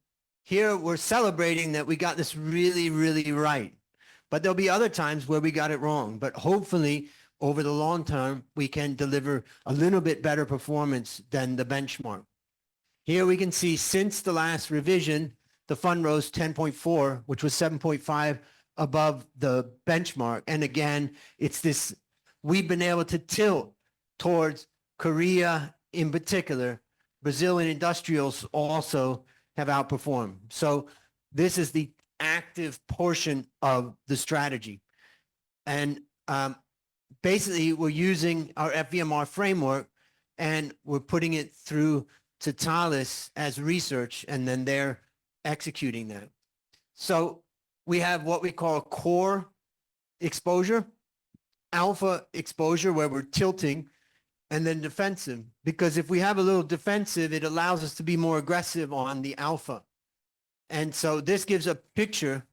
here we're celebrating that we got this really, really right. But there'll be other times where we got it wrong. But hopefully over the long term, we can deliver a little bit better performance than the benchmark. Here we can see since the last revision, the fund rose 10.4, which was 7.5 above the benchmark. And again, it's this, we've been able to tilt towards Korea in particular. Brazilian industrials also have outperformed. So this is the active portion of the strategy. And basically, we're using our FVMR framework and we're putting it through to Thales as research, and then they're executing that. So we have what we call core exposure, alpha exposure, where we're tilting, and then defensive. Because if we have a little defensive, it allows us to be more aggressive on the alpha. And so this gives a picture.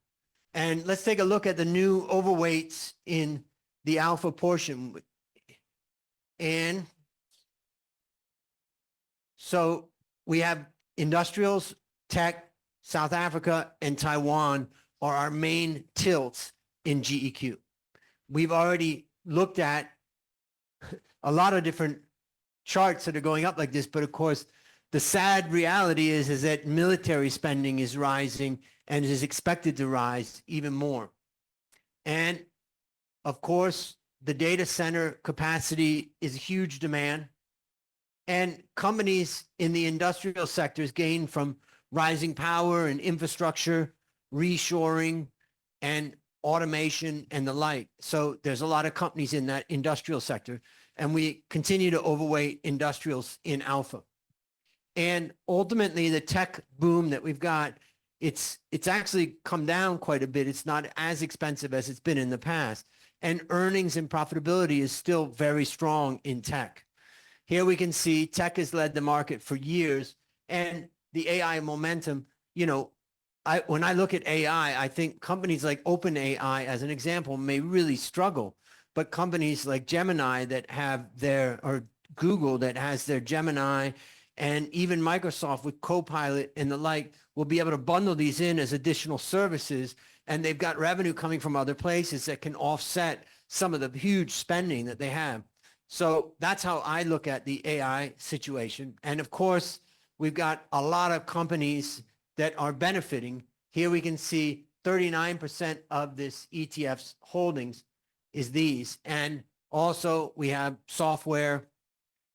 And let's take a look at the new overweights in the alpha portion. And so we have industrials, tech, South Africa, and Taiwan are our main tilts in GEQ. We've already looked at a lot of different charts that are going up like this, but of course, the sad reality is that military spending is rising and is expected to rise even more. And of course, the data center capacity is huge demand. And companies in the industrial sectors gain from rising power and infrastructure, reshoring, and automation and the like. So there's a lot of companies in that industrial sector, and we continue to overweight industrials in alpha. And ultimately, the tech boom that we've got, it's actually come down quite a bit. It's not as expensive as it's been in the past. And earnings and profitability is still very strong in tech. Here we can see tech has led the market for years, and the AI momentum, you know, when I look at AI, I think companies like OpenAI, as an example, may really struggle. But companies like Gemini that have their, or Google that has their Gemini, and even Microsoft with Copilot and the like, will be able to bundle these in as additional services. And they've got revenue coming from other places that can offset some of the huge spending that they have. So that's how I look at the AI situation. And of course, we've got a lot of companies that are benefiting. Here we can see 39% of this ETF's holdings is these. And also we have software,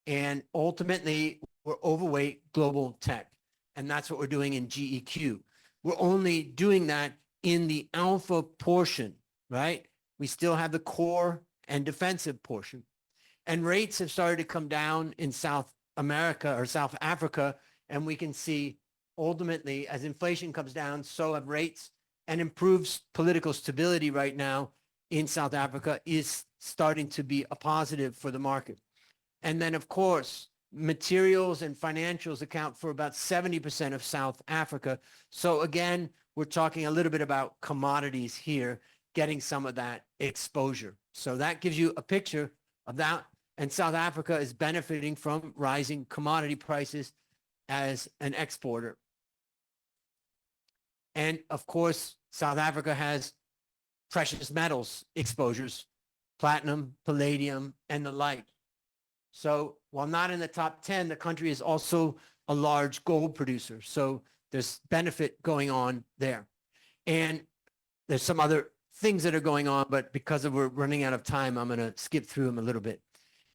and ultimately we're overweight global tech. And that's what we're doing in GEQ. We're only doing that in the alpha portion, right? We still have the core and defensive portion. And rates have started to come down in South America or South Africa. And we can see ultimately as inflation comes down, so have rates, and improves political stability right now in South Africa is starting to be a positive for the market. And then of course, materials and financials account for about 70% of South Africa. So again, we're talking a little bit about commodities here, getting some of that exposure. So that gives you a picture of that. And South Africa is benefiting from rising commodity prices as an exporter. And of course, South Africa has precious metals exposures, platinum, palladium, and the like. So while not in the top 10, the country is also a large gold producer. So there's benefit going on there. And there's some other things that are going on, but because we're running out of time, I'm going to skip through them a little bit.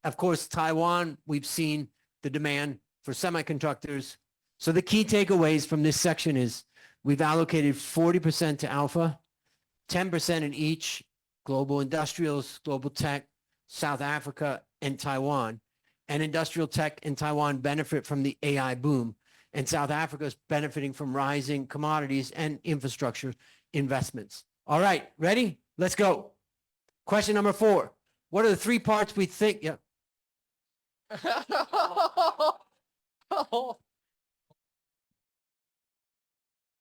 Of course, Taiwan, we've seen the demand for semiconductors. So the key takeaways from this section is we've allocated 40% to alpha, 10% in each, global industrials, global tech, South Africa, and Taiwan. And industrial tech and Taiwan benefit from the AI boom. And South Africa is benefiting from rising commodities and infrastructure investments. All right, ready? Let's go. Question number 4. What are the 3 parts we think? Yeah.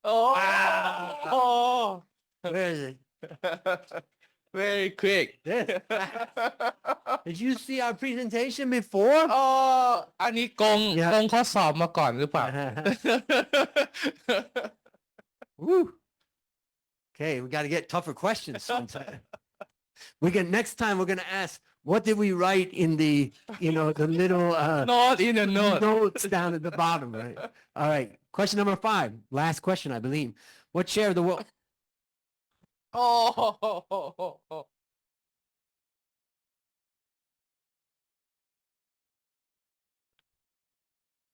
Oh, Where is it? very quick. This. Did you see our presentation before? อ๋ออันนี้โกง Yeah. โกงข้อสอบมาก่อนหรือเปล่า Woo. Okay, we got to get tougher questions sometime. Next time we're going to ask, what did we write in the, the middle Not in a note. notes down at the bottom, right? All right. Question number 5. Last question, I believe. What share of the world? โอ้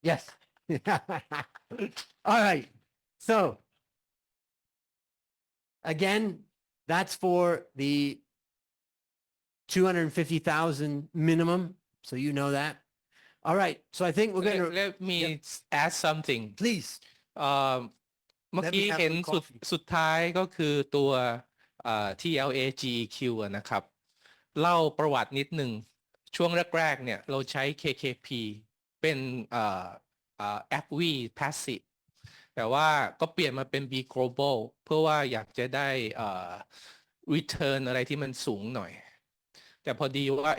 Yes. All right. So again, that's for the 250,000 minimum. So you know that. All right. So I think we're going to, Let me add something please. เมื่อ Let me กี้ have เห็น some coffee. สุดท้ายก็คือตัวTLAGEQ อะนะครับ เล่าประวัตินิดหนึ่งช่วงแรกๆเนี่ยเราใช้ KKP เป็นAppWe Passive แต่ว่าก็เปลี่ยนมาเป็น B Global เพื่อว่าอยากจะได้return อะไรที่มันสูงหน่อย แต่พอดีว่า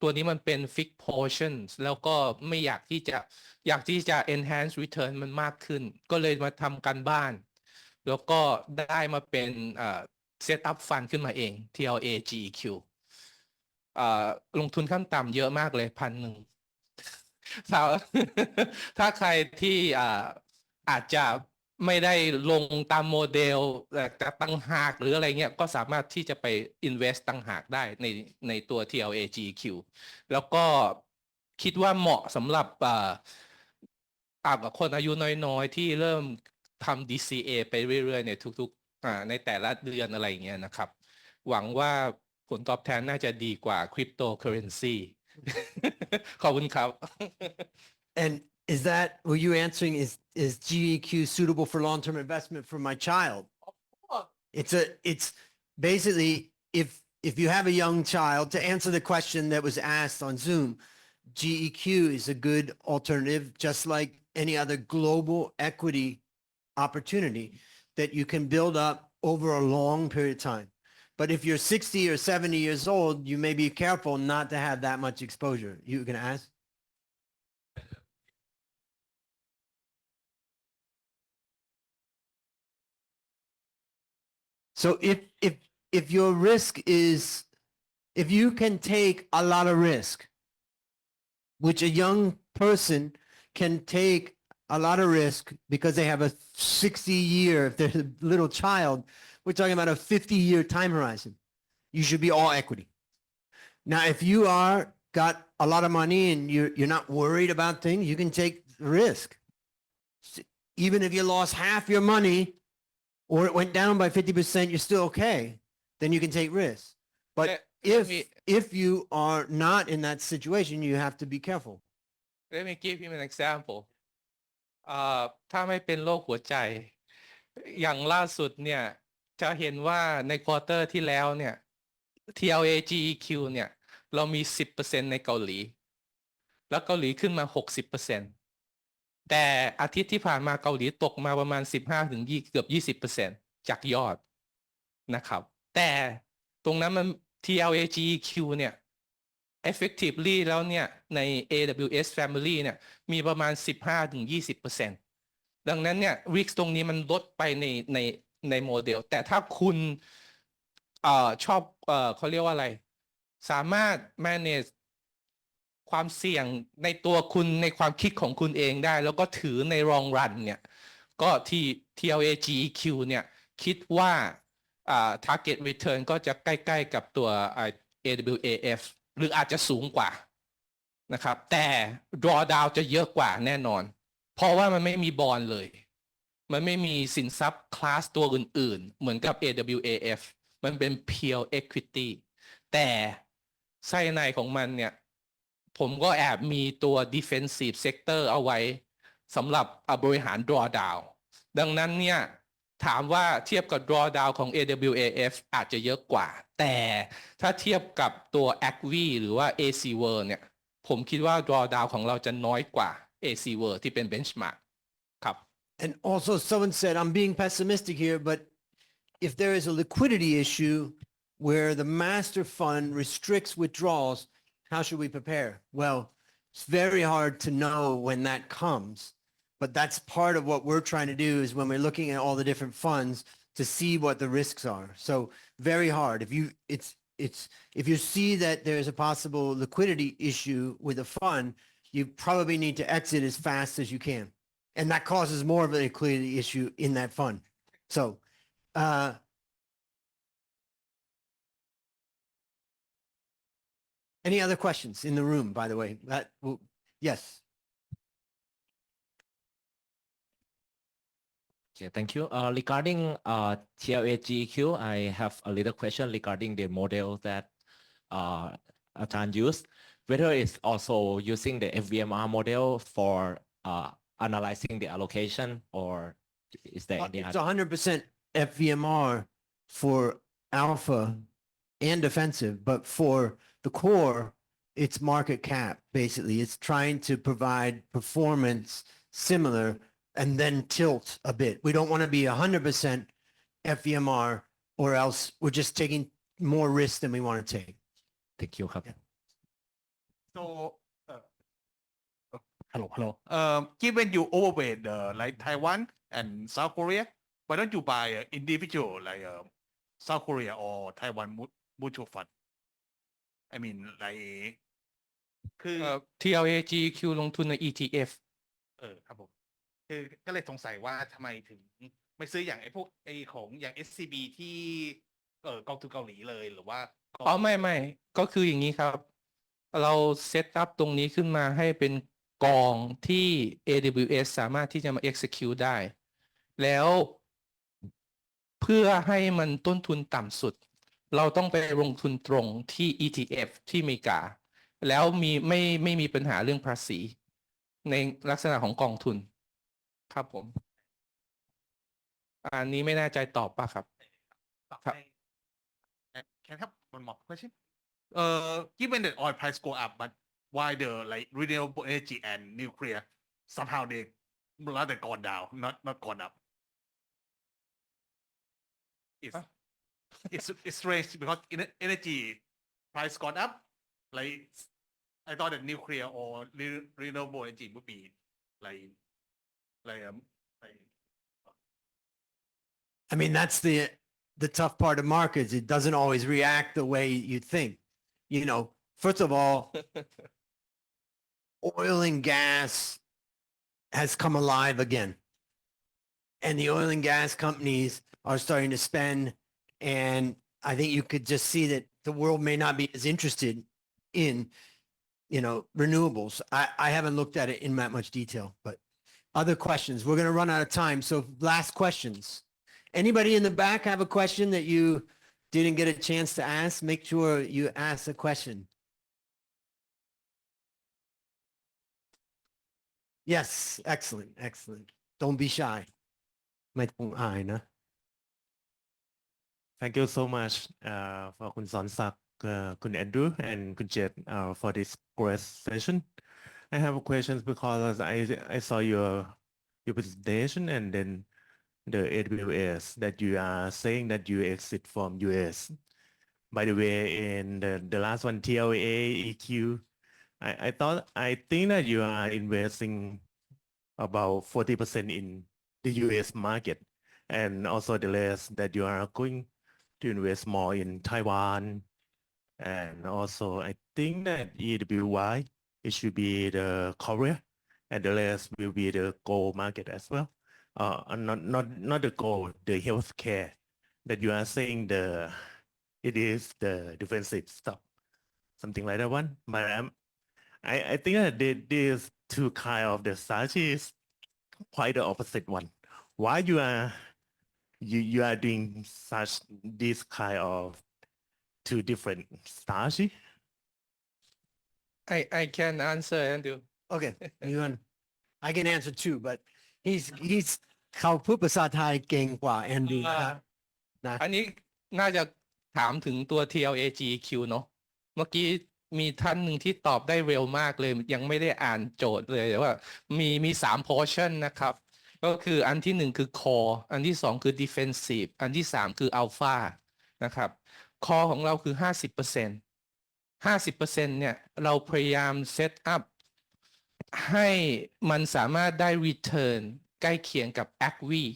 ตัวนี้มันเป็น fixed portion แล้วก็ไม่อยากที่จะ enhance return มันมากขึ้น ก็เลยมาทำการบ้าน แล้วก็ได้มาเป็นset up fund ขึ้นมาเอง TLAGEQ ลงทุนขั้นต่ำเยอะมากเลย 1,000 ถ้าใครที่อาจจะไม่ได้ลงตามโมเดลแต่ตั้งหากหรืออะไรเงี้ยก็สามารถที่จะไป invest ตั้งหากได้ในตัว TLAGEQ แล้วก็คิดว่าเหมาะสำหรับกับคนอายุน้อยๆที่เริ่มทำ DCA ไปเรื่อยๆในทุกๆในแต่ละเดือนอะไรเงี้ยนะครับหวังว่าผลตอบแทนน่าจะดีกว่า cryptocurrency ขอบคุณครับ And is that, were you answering, is GEQ suitable for long-term investment for my child? It's basically, if you have a young child, to answer the question that was asked on Zoom, GEQ is a good alternative, just like any other global equity opportunity that you can build up over a long period of time. But if you're 60 or 70 years old, you may be careful not to have that much exposure. You can ask? So if your risk is, if you can take a lot of risk, which a young person can take a lot of risk because they have a 60-year, if they're a little child, we're talking about a 50-year time horizon. You should be all equity. Now, if you are got a lot of money and you're not worried about things, you can take the risk. Even if you lost half your money or it went down by 50%, you're still okay. Then you can take risks. But Let me- if you are not in that situation, you have to be careful. Let me give you an example ถ้าไม่เป็นโรคหัวใจ อย่างล่าสุดเนี่ย จะเห็นว่าในควอเตอร์ที่แล้วเนี่ย TLAGEQ เนี่ย เรามี 10% ในเกาหลี แล้วเกาหลีขึ้นมา 60%แต่อาทิตย์ที่ผ่านมาเกาหลีตกมาประมาณ 15 ถึง เกือบ 20% จากยอดนะครับ แต่ตรงนั้นมัน TLAGEQ เนี่ย effectively แล้วเนี่ยใน AWS Family เนี่ยมีประมาณ 15-20% ดังนั้นเนี่ย risk ตรงนี้มันลดไปในโมเดล แต่ถ้าคุณชอบเขาเรียกว่าอะไร สามารถ manage ความเสี่ยงในตัวคุณในความคิดของคุณเองได้ แล้วก็ถือใน long run เนี่ยก็ที่ TLAGEQ เนี่ยคิดว่าtarget return ก็จะใกล้ๆกับตัว AWAF หรืออาจจะสูงกว่านะครับแต่ drawdown จะเยอะกว่าแน่นอน เพราะว่ามันไม่มีบอลเลย มันไม่มีสินทรัพย์คลาสตัวอื่นๆเหมือนกับ AWAF มันเป็น pure equity แต่ไส้ในของมันเนี่ยผมก็แอบมีตัว defensive sector เอาไว้สำหรับบริหาร drawdown ดังนั้นเนี่ยถามว่าเทียบกับ drawdown ของ AWAF อาจจะเยอะกว่า แต่ถ้าเทียบกับตัว ACWI หรือว่า AC World เนี่ยผมคิดว่า drawdown ของเราจะน้อยกว่า AC World ที่เป็น benchmark ครับ And also someone said, I'm being pessimistic here, but if there is a liquidity issue where the master fund restricts withdrawals, how should we prepare? Well, it's very hard to know when that comes, but that's part of what we're trying to do is when we're looking at all the different funds to see what the risks are. So very hard. If you see that there's a possible liquidity issue with a fund, you probably need to exit as fast as you can. And that causes more of a liquidity issue in that fund. So, any other questions in the room, by the way? Yes. Okay, thank you. Regarding TLAGEQ, I have a little question regarding the model that Ajahn used, whether it's also using the FVMR model for analyzing the allocation, or is there any It's other? 100% FVMR for alpha and defensive, but for the core, it's market cap, basically. It's trying to provide performance similar and then tilt a bit. We don't want to be 100% FVMR or else we're just taking more risk than we want to take. Thank you,ครับ So, hello. Given you overweight like Taiwan and South Korea, why don't you buy individual like South Korea or Taiwan mutual fund? I mean, like คือ TLAGEQ ลงทุนใน ETF ครับผมคือก็เลยสงสัยว่าทำไมถึงไม่ซื้ออย่างพวกของอย่าง SCB ที่กองทุนเกาหลีเลยหรือว่า ไม่ก็คืออย่างนี้ครับ เราเซตอัพตรงนี้ขึ้นมาให้เป็นกองที่ AWS สามารถที่จะมา execute ได้ แล้วเพื่อให้มันต้นทุนต่ำสุด เราต้องไปลงทุนตรงที่ ETF ที่อเมริกา แล้วไม่มีปัญหาเรื่องภาษีในลักษณะของกองทุนครับผมอันนี้ไม่แน่ใจตอบป่ะครับ Can I have one more question? Given that oil price go up, but why the like renewable energy and nuclear somehow they rather gone down, not gone up? It's strange because energy price gone up. Like I thought that nuclear or renewable energy would be like. I mean, that's the tough part of markets. It doesn't always react the way you think. You know, first of all, oil and gas has come alive again. And the oil and gas companies are starting to spend. And I think you could just see that the world may not be as interested in, renewables. I haven't looked at it in that much detail, but other questions. We're going to run out of time. So last questions. Anybody in the back have a question that you didn't get a chance to ask? Make sure you ask a question. Yes, excellent, excellent. Don't be shy. ไม่ต้องอายนะ Thank you so much for คุณสอนศักดิ์คุณ Andrew and คุณ Jet for this great session. I have a question because I saw your presentation and then the AWS that you are saying that you exit from US. By the way, in the last one, TLA, EQ, I think that you are investing about 40% in the US market, and also the rest that you are going to invest more in Taiwan. And also, I think that EWY, it should be the Korea, and the rest will be the gold market as well. Not the gold, the healthcare that you are saying it is the defensive stock, something like that one. But I think that these two kind of the strategy is quite the opposite one. Why you are doing such this kind of two different strategy? I can answer Andrew. Okay, I can answer too, but he's เขาพูดภาษาไทยเก่งกว่าแอนดูนะ อันนี้น่าจะถามถึงตัว TLAGQ เนอะเมื่อกี้มีท่านหนึ่งที่ตอบได้เร็วมากเลยยังไม่ได้อ่านโจทย์เลยแต่ว่ามี3 portion นะครับก็คืออันที่1คือ core อันที่2คือ defensive อันที่3คือ alpha นะครับ core ของเราคือ 50% เนี่ยเราพยายาม set up ให้มันสามารถได้ return ใกล้เคียงกับ ACWI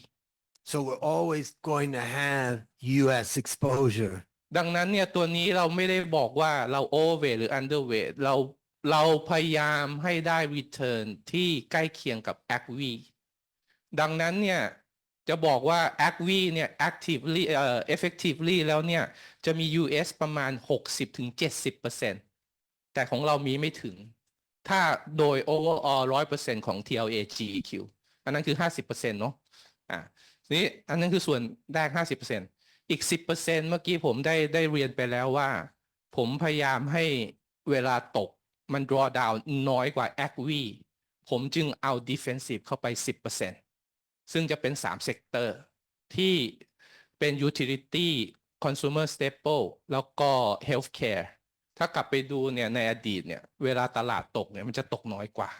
So we're always going to have US exposure. ดังนั้นเนี่ยตัวนี้เราไม่ได้บอกว่าเรา overweight หรือ underweight เราพยายามให้ได้ return ที่ใกล้เคียงกับ ACWI ดังนั้นเนี่ยจะบอกว่า ACWI เนี่ย effectively แล้วเนี่ยจะมี US ประมาณ 60-70% แต่ของเรามีไม่ถึงถ้าโดย overall 100% ของ TLAGQ อันนั้นคือ 50% เนาะนี่อันนั้นคือส่วนแรก 50%อีก 10% เมื่อกี้ผมได้เรียนไปแล้วว่าผมพยายามให้เวลาตกมัน draw down น้อยกว่า ACWI ผมจึงเอา defensive เข้าไป 10% ซึ่งจะเป็น3 sector ที่เป็น utility consumer staple แล้วก็ healthcare ถ้ากลับไปดูเนี่ยในอดีตเนี่ยเวลาตลาดตกเนี่ยมันจะตกน้อยกว่า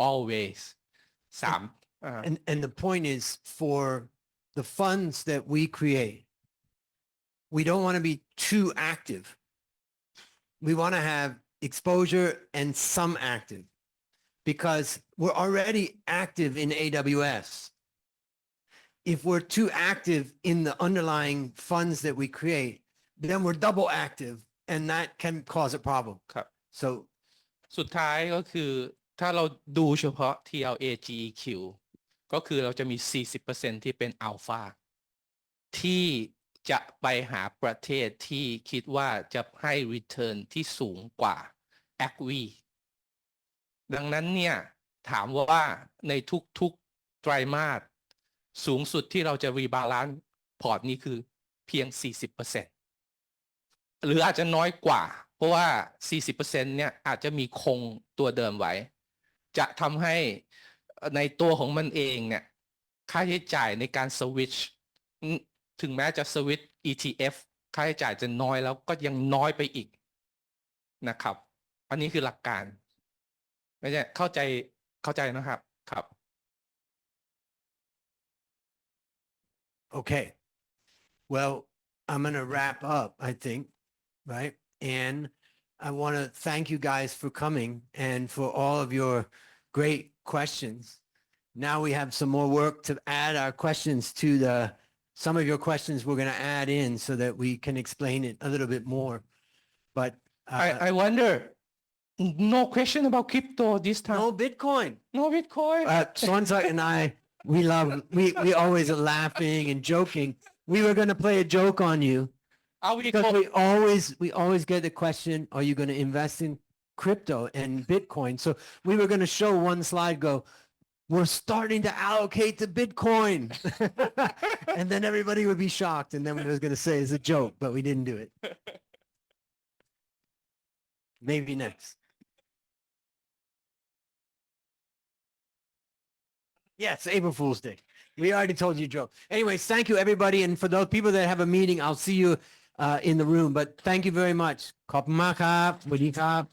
always And the point is for the funds that we create, we don't want to be too active. We want to have exposure and some active because we're already active in AWS. If we're too active in the underlying funds that we create, then we're double active and that can cause a problem. ครับ So สุดท้ายก็คือถ้าเราดูเฉพาะ TLAGQ ก็คือเราจะมี 40% ที่เป็นอัลฟาที่จะไปหาประเทศที่คิดว่าจะให้ return ที่สูงกว่า ACWI ดังนั้นเนี่ยถามว่าในทุกๆไตรมาสสูงสุดที่เราจะรีบาลานซ์พอร์ตนี้คือเพียง 40% หรืออาจจะน้อยกว่าเพราะว่า 40% เนี่ยอาจจะมีคงตัวเดิมไว้จะทำให้ในตัวของมันเองเนี่ยค่าใช้จ่ายในการสวิตช์ถึงแม้จะสวิตช์ ETF ค่าใช้จ่ายจะน้อยแล้วก็ยังน้อยไปอีกนะครับอันนี้คือหลักการไม่ใช่เข้าใจนะครับครับ Okay. Well, I'm going to wrap up, I think, right? And I want to thank you guys for coming and for all of your great questions. Now we have some more work to add our questions to some of your questions we're going to add in so that we can explain it a little bit more. But I wonder No question about crypto this time. No Bitcoin. No Bitcoin. Swansak and I, we always are laughing and joking. We were going to play a joke on you Are we because co- we always get the question, are you going to invest in crypto and Bitcoin? So we were going to show one slide, go, we're starting to allocate to Bitcoin. And then everybody would be shocked. And then we was going to say it's a joke, but we didn't do it. Maybe next. Yes, April Fool's Day. We already told you a joke. Anyways, thank you everybody. And for those people that have a meeting, I'll see you in the room. But thank you very much. ขอบคุณมากครับ สวัสดีครับ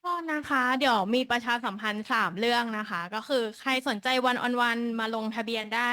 ก็นะคะเดี๋ยวมีประชาสัมพันธ์3 เรื่องนะคะ ก็คือใครสนใจวันออนวันมาลงทะเบียนได้